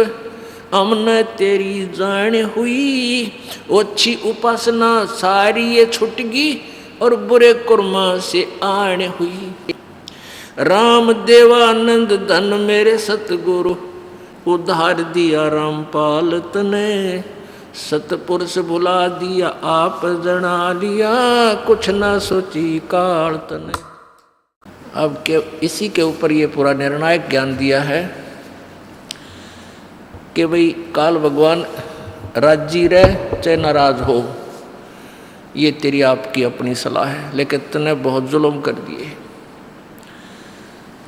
Speaker 2: हमने तेरी जान हुई, ओछी उपासना सारी ये छूट गई और बुरे कर्मा से आन हुई। राम देवानंद धन मेरे सतगुरु, उद्धार दिया रामपाल तने, सतपुरुष बुला दिया आप जना लिया, कुछ ना सोची काल तने। अब के इसी के ऊपर ये पूरा निर्णायक ज्ञान दिया है कि भाई काल भगवान राजी रहे चाहे नाराज हो, ये तेरी आपकी अपनी सलाह है, लेकिन तूने बहुत जुल्म कर दिए।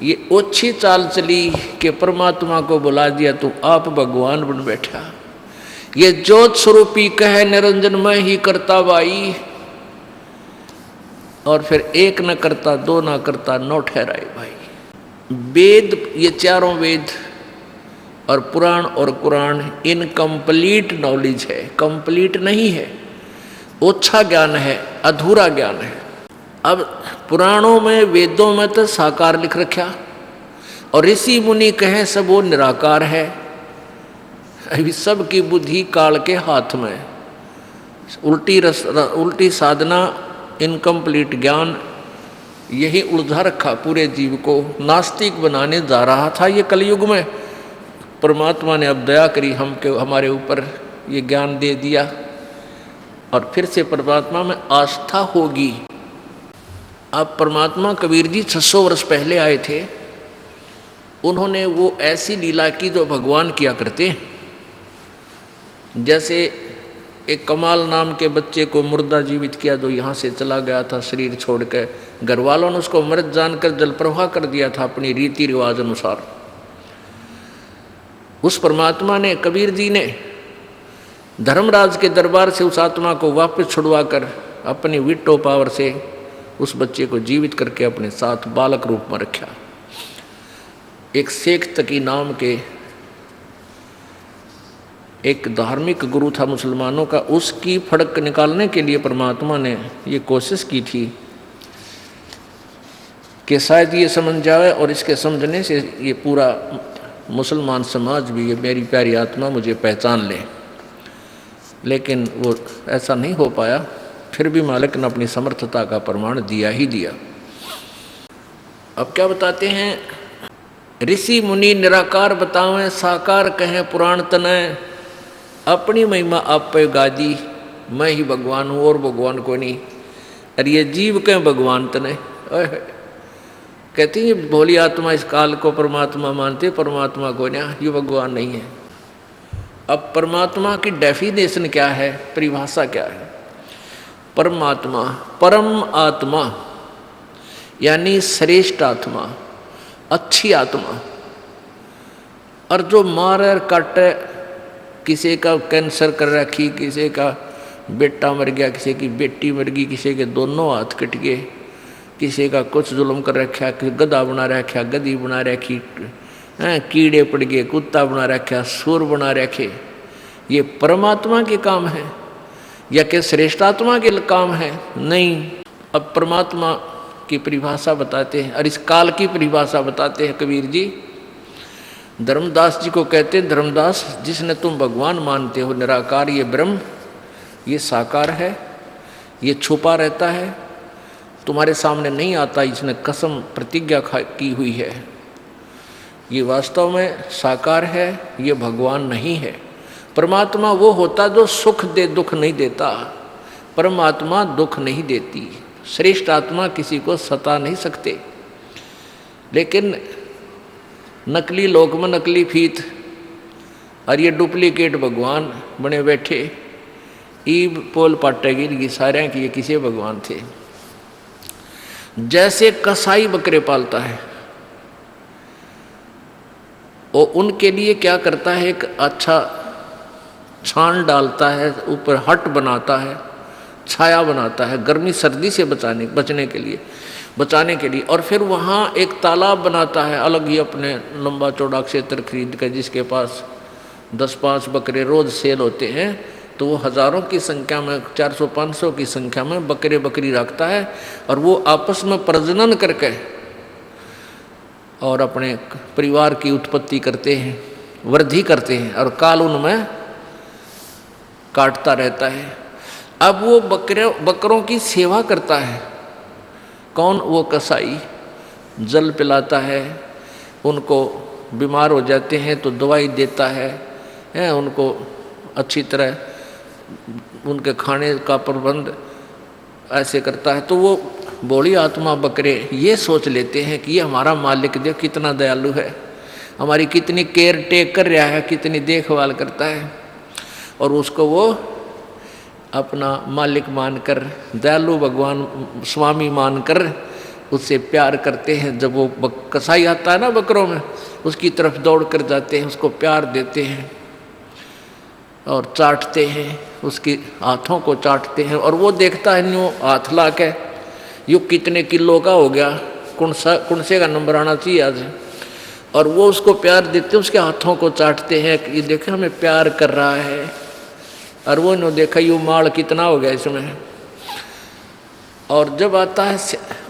Speaker 2: ये ओछी चाल चली कि परमात्मा को बुला दिया, तू आप भगवान बन बैठा। ये ज्योत स्वरूपी कहे निरंजन मैं ही करता भाई, और फिर एक न करता दो न करता नौ ठहराए भाई। वेद ये चारों वेद और पुराण और कुरान इनकम्प्लीट नॉलेज है, कंप्लीट नहीं है, ओछा ज्ञान है, अधूरा ज्ञान है। अब पुराणों में वेदों में तो साकार लिख रखा और ऋषि मुनि कहें सब वो निराकार है। अभी सबकी बुद्धि काल के हाथ में, उल्टी साधना, इनकम्प्लीट ज्ञान, यही उलझा रखा पूरे जीव को, नास्तिक बनाने जा रहा था ये कलयुग में। परमात्मा ने अब दया करी हमारे ऊपर, ये ज्ञान दे दिया और फिर से परमात्मा में आस्था होगी। अब परमात्मा कबीर जी 600 वर्ष पहले आए थे, उन्होंने वो ऐसी लीला की जो भगवान किया करते। जैसे एक कमाल नाम के बच्चे को मुर्दा जीवित किया जो यहाँ से चला गया था शरीर छोड़ कर, घर वालों ने उसको मृत जानकर जल प्रवाह कर दिया था अपनी रीति रिवाज अनुसार। उस परमात्मा ने, कबीर जी ने धर्मराज के दरबार से उस आत्मा को वापस छुड़वा कर अपनी विटो पावर से उस बच्चे को जीवित करके अपने साथ बालक रूप में रखा। एक शेख तकी नाम के एक धार्मिक गुरु था मुसलमानों का, उसकी फड़क निकालने के लिए परमात्मा ने ये कोशिश की थी कि शायद ये समझ जाए और इसके समझने से ये पूरा मुसलमान समाज भी, ये मेरी प्यारी आत्मा मुझे पहचान ले। लेकिन वो ऐसा नहीं हो पाया, फिर भी मालिक ने अपनी समर्थता का प्रमाण दिया ही दिया। अब क्या बताते हैं, ऋषि मुनि निराकार बतावें, साकार कहें पुराण तनय, अपनी महिमा आप पे गादी, मैं ही भगवान हूँ और भगवान को नहीं। अरे ये जीव कहें भगवान तनय, कहती है भोली आत्मा इस काल को परमात्मा मानते, परमात्मा को ना, ये भगवान नहीं है। अब परमात्मा की डेफिनेशन क्या है, परिभाषा क्या है? परमात्मा, परम आत्मा यानी श्रेष्ठ आत्मा, अच्छी आत्मा। और जो मारे काटे, किसी का कैंसर कर रखी, किसी का बेटा मर गया, किसी की बेटी मर गई, किसी के दोनों हाथ कट गए, किसी का कुछ जुल्म कर रखा, किसी गधा बना रखा, गधी बना रखी, कीड़े पड़ गए, कुत्ता बना रखा, सुर बना रखे, ये परमात्मा के काम है या कि श्रेष्ठ आत्मा के काम है? नहीं। अब परमात्मा की परिभाषा बताते हैं और इस काल की परिभाषा बताते हैं कबीर जी। धर्मदास जी को कहते हैं, धर्मदास जिसने तुम भगवान मानते हो निराकार, ये ब्रह्म, ये साकार है, ये छुपा रहता है, तुम्हारे सामने नहीं आता, इसने कसम प्रतिज्ञा की हुई है, ये वास्तव में साकार है, ये भगवान नहीं है। परमात्मा वो होता जो सुख दे, दुख नहीं देता। परमात्मा दुख नहीं देती। श्रेष्ठ आत्मा किसी को सता नहीं सकते। लेकिन नकली लोक में नकली फीत और ये डुप्लीकेट भगवान बने बैठे, ईब पोल पाटेगी सारे कि ये किसी भगवान थे। जैसे कसाई बकरे पालता है और उनके लिए क्या करता है, एक अच्छा छान डालता है, ऊपर हट बनाता है, छाया बनाता है, गर्मी सर्दी से बचने के लिए, और फिर वहाँ एक तालाब बनाता है अलग ही, अपने लंबा चौड़ा क्षेत्र खरीद कर, जिसके पास 10-5 बकरे रोज सेल होते हैं, तो वो हज़ारों की संख्या में, 400-500 की संख्या में बकरी रखता है, और वो आपस में प्रजनन करके और अपने परिवार की उत्पत्ति करते हैं, वृद्धि करते हैं, और काल उनमें काटता रहता है। अब वो बकरों की सेवा करता है। कौन? वो कसाई। जल पिलाता है, उनको बीमार हो जाते हैं तो दवाई देता है, उनको अच्छी तरह उनके खाने का प्रबंध ऐसे करता है। तो वो भोली आत्मा बकरे ये सोच लेते हैं कि ये हमारा मालिक जो कितना दयालु है, हमारी कितनी केयर टेक कर रहा है, कितनी देखभाल करता है, और उसको वो अपना मालिक मानकर, दयालु भगवान स्वामी मानकर उससे प्यार करते हैं। जब वो कसाई आता है ना बकरों में, उसकी तरफ दौड़ कर जाते हैं, उसको प्यार देते हैं और चाटते हैं, उसके हाथों को चाटते हैं, और वो देखता है न्यू हाथ ला के, यू कितने किलो का हो गया, कौन से का नंबर आना चाहिए आज, और वो उसको प्यार देते हैं, उसके हाथों को चाटते हैं कि ये देखा हमें प्यार कर रहा है। और वो ने देखा यू माल कितना हो गया इसमें, और जब आता है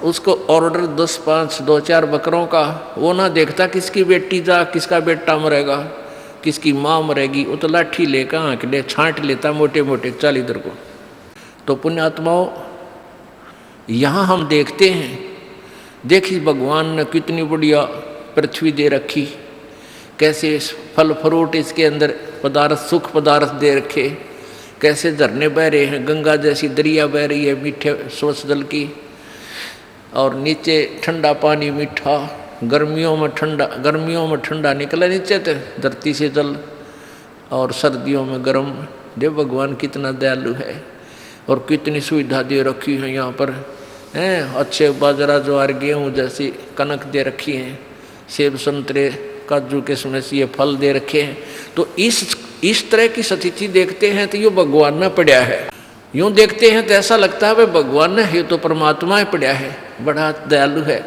Speaker 2: उसको ऑर्डर 10-5, 2-4 बकरों का, वो ना देखता किसकी बेटी जा, किसका बेटा मरेगा, किसकी माँ मरेगी, वो तो लाठी लेकर आँख ले छाँट लेता मोटे मोटे 40 दर को। तो पुण्यात्माओं, यहाँ हम देखते हैं, देखिए भगवान ने कितनी बढ़िया पृथ्वी दे रखी, कैसे फल फ्रूट इसके अंदर पदार्थ, सुख पदार्थ दे रखे, कैसे झरने बह रहे हैं, गंगा जैसी दरिया बह रही है मीठे स्वच्छ जल की, और नीचे ठंडा पानी मीठा, गर्मियों में ठंडा निकला नीचे से धरती से जल, और सर्दियों में गर्म। देव भगवान कितना दयालु है, और कितनी सुविधा दे रखी है यहाँ पर, हैं अच्छे बाजरा ज्वार गेहूँ जैसी कनक दे रखी हैं, सेब संतरे काजू किशमिश ये फल दे रखे हैं। तो इस तरह की स्थिति देखते हैं तो ये भगवान में पड़ा है। यूँ देखते हैं तो ऐसा लगता है भाई भगवान ने, ये तो परमात्मा ही पड़ा है, बड़ा दयालु है।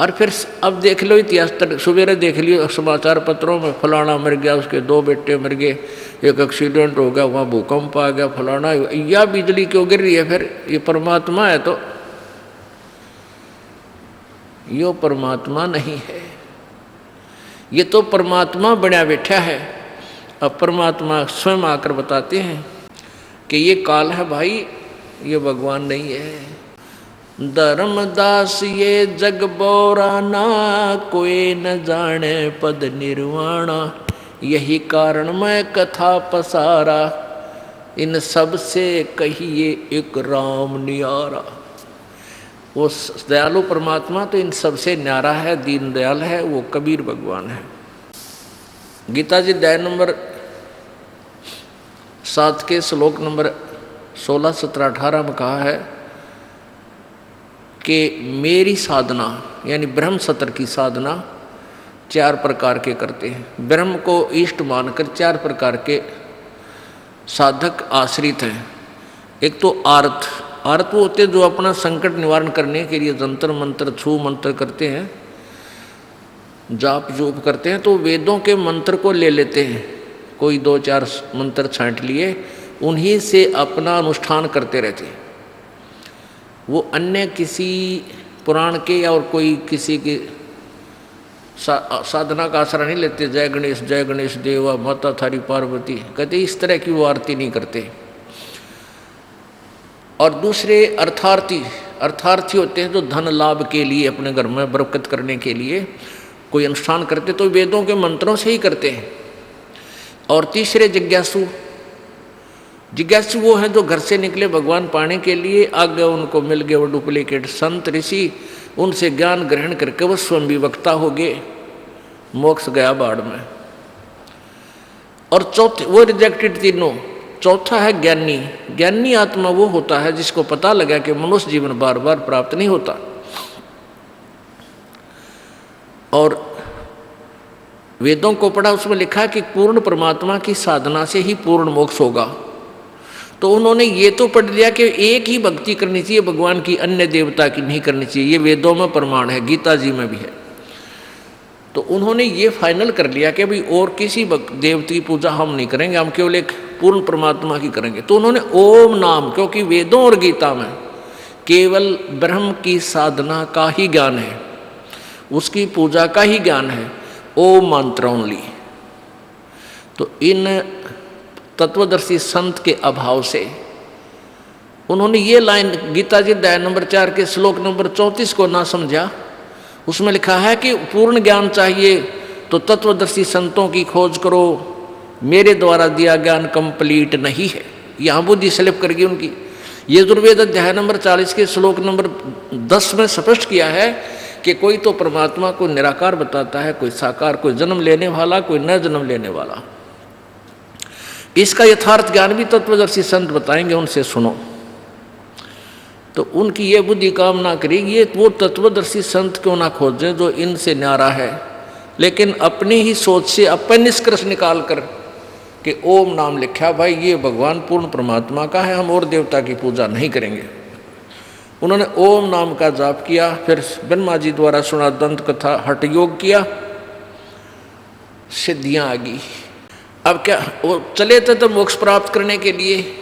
Speaker 2: और फिर अब देख लो इतिहास, सवेरे देख लियो समाचार पत्रों में, फलाना मर गया, उसके 2 बेटे मर गए, एक एक्सीडेंट हो गया, वहाँ भूकंप आ गया, फलाना, या बिजली क्यों गिर रही है? फिर ये परमात्मा है? तो यो परमात्मा नहीं है, ये तो परमात्मा बना बैठा है। अब परमात्मा स्वयं आकर बताते हैं कि ये काल है भाई, ये भगवान नहीं है। धर्मदास ये जग बोराना, कोई न जाने पद निर्वाणा, यही कारण मैं कथा पसारा, इन सब से कहिए एक राम नियारा। वो दयालु परमात्मा तो इन सबसे न्यारा है, दीन दयाल है, वो कबीर भगवान है। गीता जी अध्याय नंबर 7 के श्लोक नंबर 16, 17, 18 में कहा है कि मेरी साधना यानी ब्रह्म सत्र की साधना 4 प्रकार के करते हैं। ब्रह्म को इष्ट मानकर 4 प्रकार के साधक आश्रित हैं। एक तो आर्थ वो होते जो अपना संकट निवारण करने के लिए जंतर मंत्र छू मंत्र करते हैं, जाप जोप करते हैं, तो वेदों के मंत्र को ले लेते हैं। कोई 2-4 मंत्र छांट लिए, उन्हीं से अपना अनुष्ठान करते रहते हैं। वो अन्य किसी पुराण के और कोई किसी के साधना का आसरा नहीं लेते। जय गणेश देवा माता थारी पार्वती कहते, इस तरह की वो आरती नहीं करते। और दूसरे अर्थार्थी होते हैं जो धन लाभ के लिए, अपने घर में बरकत करने के लिए कोई अनुष्ठान करते, तो वेदों के मंत्रों से ही करते हैं। और तीसरे जिज्ञासु वो हैं जो घर से निकले भगवान पाने के लिए, आगे उनको मिल गए वो डुप्लीकेट संत ऋषि, उनसे ज्ञान ग्रहण करके वो स्वयं भी वक्ता हो गए, मोक्ष गया बाढ़ में। और चौथे वो रिजेक्टेड तीनों। चौथा है ज्ञानी आत्मा वो होता है जिसको पता लगा कि मनुष्य जीवन बार बार प्राप्त नहीं होता, और वेदों को पढ़ा, उसमें लिखा है कि पूर्ण परमात्मा की साधना से ही पूर्ण मोक्ष होगा। तो उन्होंने ये तो पढ़ लिया कि एक ही भक्ति करनी चाहिए भगवान की, अन्य देवता की नहीं करनी चाहिए। ये वेदों में प्रमाण है, गीता जी में भी है। तो उन्होंने ये फाइनल कर लिया कि भाई और किसी देवता की पूजा हम नहीं करेंगे, हम केवल एक पूर्ण परमात्मा की करेंगे। तो उन्होंने ओम नाम, क्योंकि वेदों और गीता में केवल ब्रह्म की साधना का ही ज्ञान है, उसकी पूजा का ही ज्ञान है, ओम मंत्र ओनली। तो इन तत्वदर्शी संत के अभाव से उन्होंने ये लाइन गीता जी अध्याय नंबर 4 के श्लोक नंबर 34 को ना समझा। उसमें लिखा है कि पूर्ण ज्ञान चाहिए तो तत्वदर्शी संतों की खोज करो, मेरे द्वारा दिया ज्ञान कंप्लीट नहीं है। यहाँ बुद्धि स्लिप कर गई उनकी। यजुर्वेद अध्याय नंबर 40 के श्लोक नंबर 10 में स्पष्ट किया है कि कोई तो परमात्मा को निराकार बताता है, कोई साकार, कोई जन्म लेने वाला, कोई न जन्म लेने वाला। इसका यथार्थ ज्ञान भी तत्वदर्शी संत बताएंगे, उनसे सुनो। तो उनकी ये बुद्धि काम ना करेगी, ये वो तत्वदर्शी संत क्यों ना खोजें जो इनसे न्यारा है, लेकिन अपनी ही सोच से अपन निष्कर्ष निकाल कर कि ओम नाम लिखा, भाई ये भगवान पूर्ण परमात्मा का है, हम और देवता की पूजा नहीं करेंगे। उन्होंने ओम नाम का जाप किया, फिर ब्रह्मा जी द्वारा सुना दंत कथा, हठ योग किया, सिद्धियां आ गई। अब क्या वो चले थे तो मोक्ष प्राप्त करने के लिए।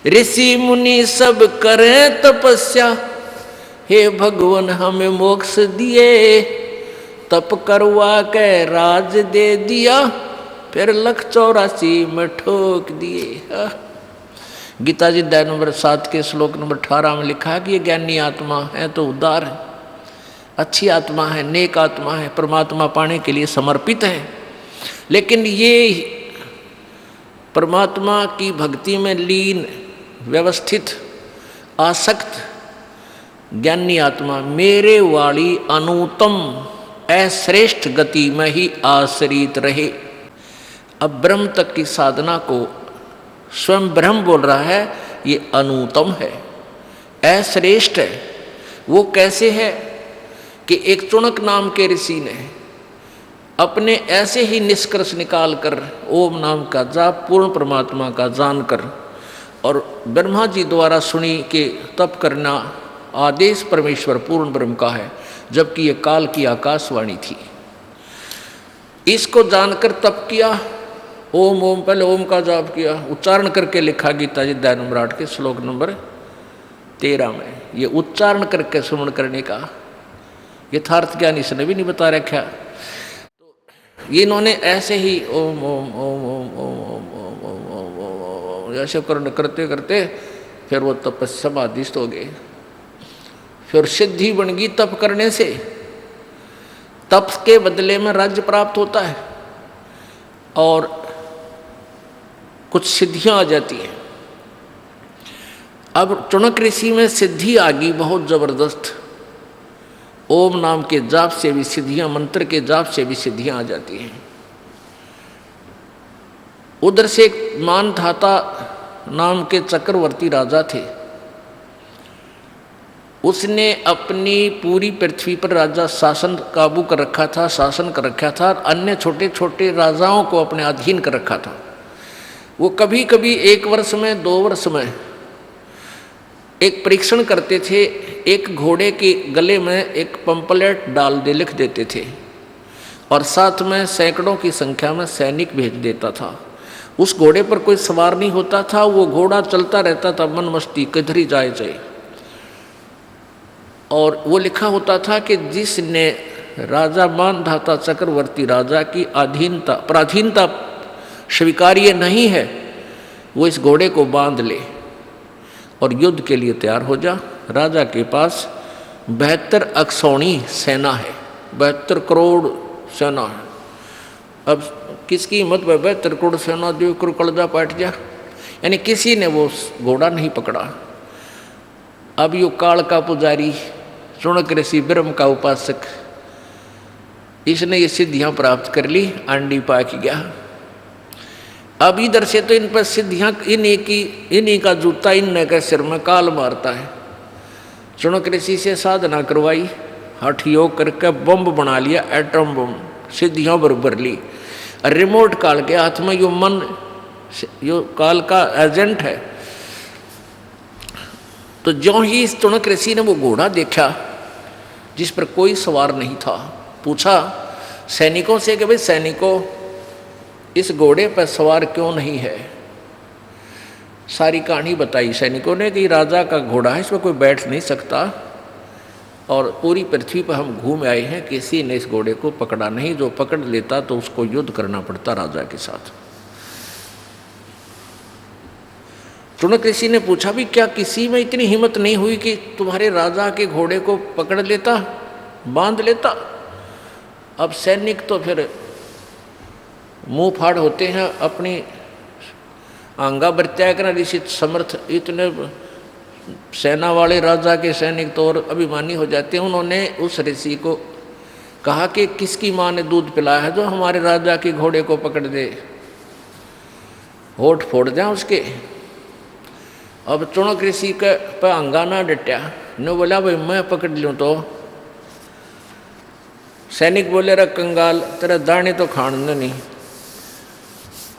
Speaker 2: ऋषि मुनि सब करें तपस्या, हे भगवान हमें मोक्ष दिए, तप करवा के राज दे दिया, फिर 184 में ठोक दिए। गीता जी अध्याय नंबर 7 के श्लोक नंबर 18 में लिखा है कि ये ज्ञानी आत्मा है तो उदार है, अच्छी आत्मा है, नेक आत्मा है, परमात्मा पाने के लिए समर्पित है। लेकिन ये परमात्मा की भक्ति में लीन, व्यवस्थित, आसक्त ज्ञानी आत्मा मेरे वाली अनुत्तम अश्रेष्ठ गति में ही आश्रित रहे। अब ब्रह्म तक की साधना को स्वयं ब्रह्म बोल रहा है, ये अनुत्तम है, अश्रेष्ठ है। वो कैसे है कि एक चुणक नाम के ऋषि ने अपने ऐसे ही निष्कर्ष निकाल कर ओम नाम का जाप पूर्ण परमात्मा का जानकर, और ब्रह्मा जी द्वारा सुनी कि तप करना आदेश परमेश्वर पूर्ण ब्रह्म का है, जबकि ये काल की आकाशवाणी थी। इसको जानकर तप किया, ओम ओम, पहले ओम का जाप किया, उच्चारण करके लिखा गीता जी अध्याय नंबर 8 के श्लोक नंबर 13 में। ये उच्चारण करके सुमन करने का यथार्थ ज्ञान इसने भी नहीं बता रखा। तो ये इन्होंने ऐसे ही ओम ओम ओम ओम ओम ओम ओम ओम ओम ऐसे करते करते फिर वो तपस्या समाधिस्थ हो गए। फिर सिद्धि बन गई तप करने से। तप के बदले में राज्य प्राप्त होता है और कुछ सिद्धियां आ जाती हैं। अब चुनक ऋषि में सिद्धि आ गई बहुत जबरदस्त। ओम नाम के जाप से भी सिद्धियां, मंत्र के जाप से भी सिद्धियां आ जाती हैं। उधर से एक मानधाता नाम के चक्रवर्ती राजा थे। उसने अपनी पूरी पृथ्वी पर राजा शासन काबू कर रखा था, शासन कर रखा था, और अन्य छोटे छोटे राजाओं को अपने अधीन कर रखा था। वो कभी कभी 1 वर्ष में 2 वर्ष में एक परीक्षण करते थे। एक घोड़े के गले में एक पंपलेट डाल दे, लिख देते थे, और साथ में सैकड़ों की संख्या में सैनिक भेज देता था। उस घोड़े पर कोई सवार नहीं होता था, वो घोड़ा चलता रहता था मन मस्ती, किधर ही जाए जाए। और वो लिखा होता था कि जिसने राजा मानधाता चक्रवर्ती राजा की अधीनता, पराधीनता स्वीकार्य नहीं है, वो इस घोड़े को बांध ले और युद्ध के लिए तैयार हो जा। राजा के पास 72 अक्षौणी सेना है, 72 करोड़ सेना है। अब किसकी हिम्मत में 72 करोड़ सेना जो कड़जा पाट जा, यानी किसी ने वो घोड़ा नहीं पकड़ा। अब यो काल का पुजारी, चुनक ऋषि, ब्रह्म का उपासक, इसने ये सिद्धियां प्राप्त कर ली, आंडी पाक गया। अब इधर से तो इन पर सिद्धियां, इन्हीं का जूता इनने के सिर में काल मारता है। चुनक ऋषि से साधना करवाई, हठ योग करके बम बना लिया, एटम बम, सिद्धियां बरबर ली। रिमोट काल के हाथ में, यो मन, यो काल का एजेंट है। तो ज्यों ही इस चुनक ऋषि ने वो घोड़ा देखा जिस पर कोई सवार नहीं था, पूछा सैनिकों से कि भाई सैनिकों, इस घोड़े पर सवार क्यों नहीं है। सारी कहानी बताई सैनिकों ने कि राजा का घोड़ा है, इसमें कोई बैठ नहीं सकता, और पूरी पृथ्वी पर हम घूम आए हैं, किसी ने इस घोड़े को पकड़ा नहीं। जो पकड़ लेता तो उसको युद्ध करना पड़ता राजा के साथ। चुनक ऋषि ने पूछा भी क्या किसी में इतनी हिम्मत नहीं हुई कि तुम्हारे राजा के घोड़े को पकड़ लेता, बांध लेता। अब सैनिक तो फिर मुंह फाड़ होते हैं, अपनी आंगा बरत्या करना ऋषि समर्थ, इतने सेना वाले राजा के सैनिक तो और अभिमानी हो जाते हैं। उन्होंने उस ऋषि को कहा कि किसकी माँ ने दूध पिलाया है जो हमारे राजा के घोड़े को पकड़ दे, होठ फोड़ दें उसके। अब चुनक ऋषि के पर अंगाना डटया, ने बोला भाई मैं पकड़ लूँ तो। सैनिक बोले रे कंगाल, तेरा दाने तो खाने नहीं,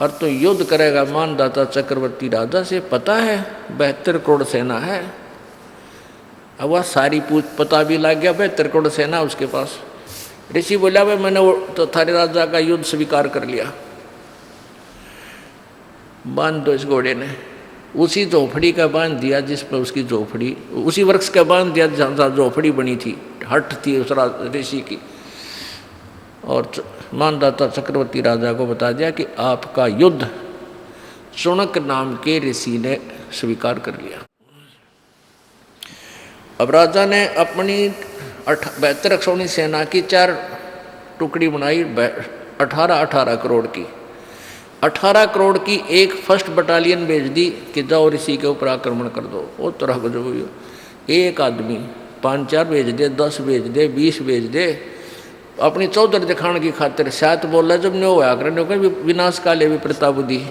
Speaker 2: और तो युद्ध करेगा मानधाता चक्रवर्ती राजा से, पता है 72 करोड़ सेना है। अब वह सारी पूछ पता भी लग गया, 72 करोड़ सेना उसके पास। ऋषि बोला भाई मैंने तो थारे राजा का युद्ध स्वीकार कर लिया, बांध दो इस घोड़े ने। उसी झोपड़ी का बांध दिया जिसमें उसकी झोपड़ी, उसी वृक्ष का बांध दिया जहाँ झोपड़ी बनी थी, हट थी उस ऋषि की। और मानधाता चक्रवर्ती राजा को बता दिया कि आपका युद्ध चुनक नाम के ऋषि ने स्वीकार कर लिया। अब राजा ने अपनी 72 अक्षौणी सेना की 4 टुकड़ी बनाई, 18 करोड़ की। 18 करोड़ की एक फर्स्ट बटालियन भेज दी कि जाओ ऋषि के ऊपर आक्रमण कर दो। वो तरह का जो एक आदमी 5-4 भेज दे, 10 भेज दे, 20 भेज दे, अपनी चौधर दिखाने की खातिर। साथ बोल रहा जब नो होया कर विनाश काले भी प्रताबुद्धि।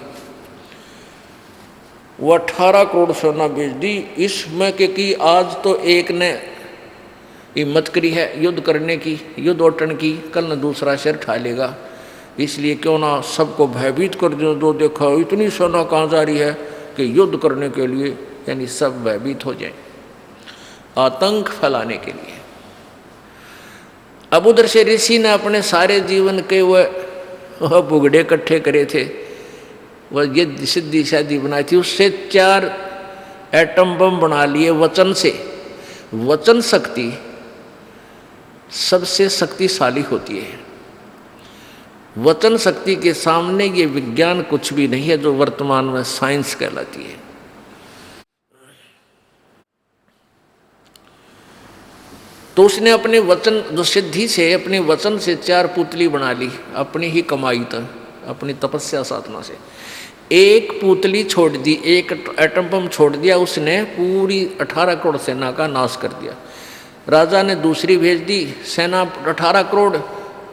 Speaker 2: वो 18 करोड़ सेना भेज दी इसमें कि आज तो एक ने हिम्मत करी है युद्ध करने की, युद्ध ओटन की, कल न दूसरा सिर ठा लेगा, इसलिए क्यों ना सबको भयभीत कर दो। जो देखा इतनी सेना कहाँ जा रही है कि युद्ध करने के लिए, यानी सब भयभीत हो जाए, आतंक फैलाने के लिए। अब उधर से ऋषि ने अपने सारे जीवन के वह बुगड़े इकट्ठे करे थे, वह ये सिद्धि शादी बनाई थी, उससे 4 एटम बम बना लिए वचन से। वचन शक्ति सबसे शक्तिशाली होती है। वचन शक्ति के सामने ये विज्ञान कुछ भी नहीं है, जो वर्तमान में साइंस कहलाती है। तो उसने अपने वचन, जो सिद्धि से, अपने वचन से 4 पुतली बना ली, अपनी ही कमाई था, अपनी तपस्या साधना से। एक पुतली छोड़ दी, एक एटम बम छोड़ दिया, उसने पूरी 18 करोड़ सेना का नाश कर दिया। राजा ने दूसरी भेज दी सेना 18 करोड़,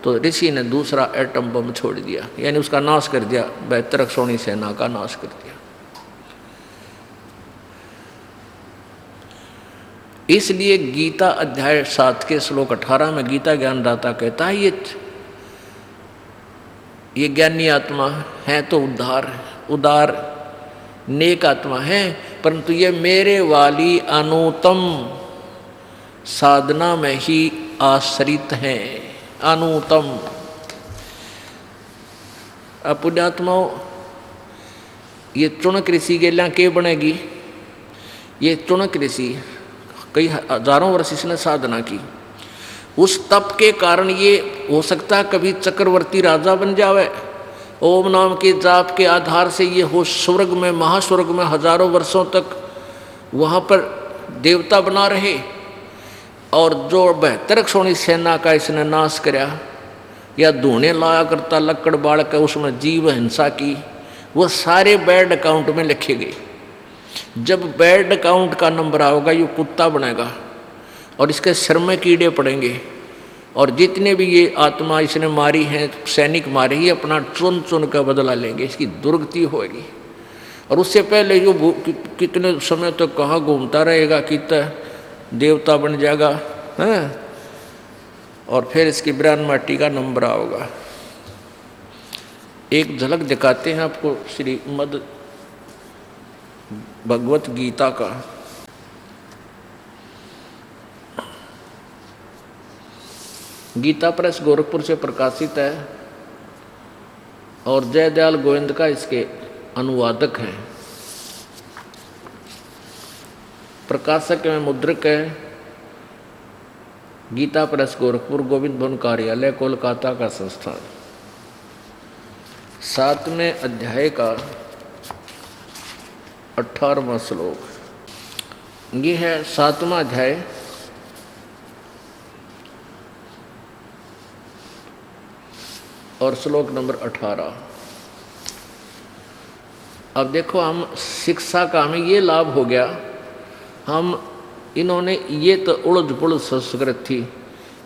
Speaker 2: तो ऋषि ने दूसरा एटम बम छोड़ दिया, यानी उसका नाश कर दिया, 72 करोड़ सेना का नाश कर दिया। इसलिए गीता अध्याय 7 के श्लोक 18 में गीता ज्ञानदाता कहता है ये ज्ञानी आत्मा है तो उदार नेक आत्मा है, परंतु ये मेरे वाली अनुत्तम साधना में ही आश्रित हैं। अनुत्तम पुण्यात्माओं, ये चुनक ऋषि के लिए के बनेगी? ये चुनक ऋषि कई हजारों वर्ष इसने साधना की, उस तप के कारण ये हो सकता है कभी चक्रवर्ती राजा बन जावे। ओम नाम के जाप के आधार से ये हो स्वर्ग में, महास्वर्ग में हजारों वर्षों तक वहाँ पर देवता बना रहे। और जो 72 करोड़ सेना का इसने नाश कराया, या धूने लाया करता लकड़ बाढ़ का, उसमें जीव हिंसा की, वो सारे बैड अकाउंट में लिखे गए। जब बैड अकाउंट का नंबर आओगा ये कुत्ता बनेगा और इसके सिर में कीड़े पड़ेंगे, और जितने भी ये आत्मा इसने मारी हैं, सैनिक मारे ही, अपना चुन चुन का बदला लेंगे, इसकी दुर्गति होगी। और उससे पहले जो कितने समय तक कहाँ घूमता रहेगा, कितना देवता बन जाएगा, हैं? और फिर इसकी ब्रान माटी का नंबर आओगा। एक झलक दिखाते हैं आपको श्रीमद् भगवत गीता का। गीता प्रेस गोरखपुर से प्रकाशित है और जयदयाल गोविंद का इसके अनुवादक हैं। प्रकाशक में मुद्रक है गीता प्रेस गोरखपुर, गोविंद भवन कार्यालय, कोलकाता का संस्थान। 7वें अध्याय का 18वां श्लोक। ये है 7वां अध्याय। और श्लोक नंबर 18। अब देखो, हम शिक्षा का हमें ये लाभ हो गया, हम इन्होंने ये तो उड़द पुड़द संस्कृत थी,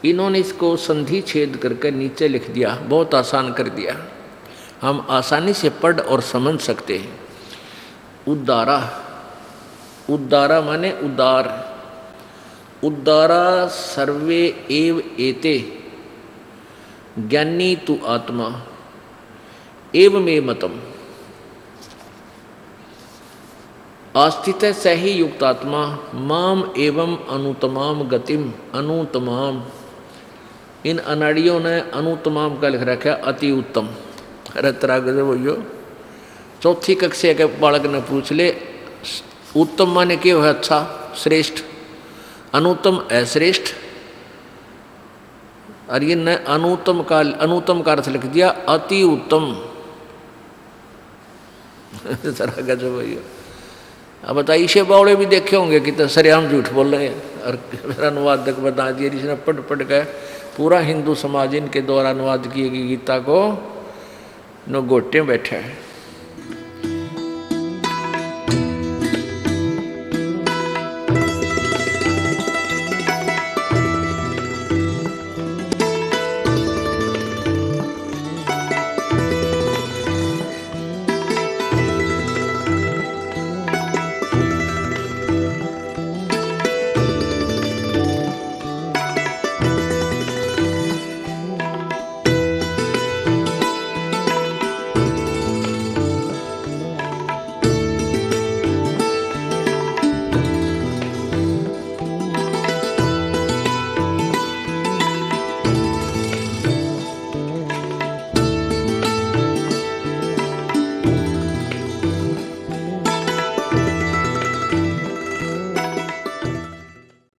Speaker 2: इन्होंने इसको संधि छेद करके नीचे लिख दिया, बहुत आसान कर दिया, हम आसानी से पढ़ और समझ सकते हैं। उद्दारा, उद्दारा माने उदार, उद्दारा सर्वे एव एते ज्ञानी तु आत्मा एवमे मतम आस्थित सही युक्तात्मा माम एवं अनुतमाम गतिम। अनुतमाम, इन अनाड़ियों ने अनुतमाम का लिख रखा अति उत्तम। अरे तरह भैया, चौथी कक्षा के बालक ने पूछ ले, उत्तम माने क्यों है अच्छा श्रेष्ठ, अनुत्तम अश्रेष्ठ। और ये न अनुत्तम का अर्थ लिख दिया अति उत्तम। तरह गजब भैया। अब बताइए, इसे बावड़े भी देखे होंगे कि तो सरेआम झूठ बोल रहे हैं। और मेरा अनुवादक बता दिए, जिसने पढ़ के पूरा हिंदू समाज इनके द्वारा अनुवाद किए गई गीता को न गोटे बैठा है।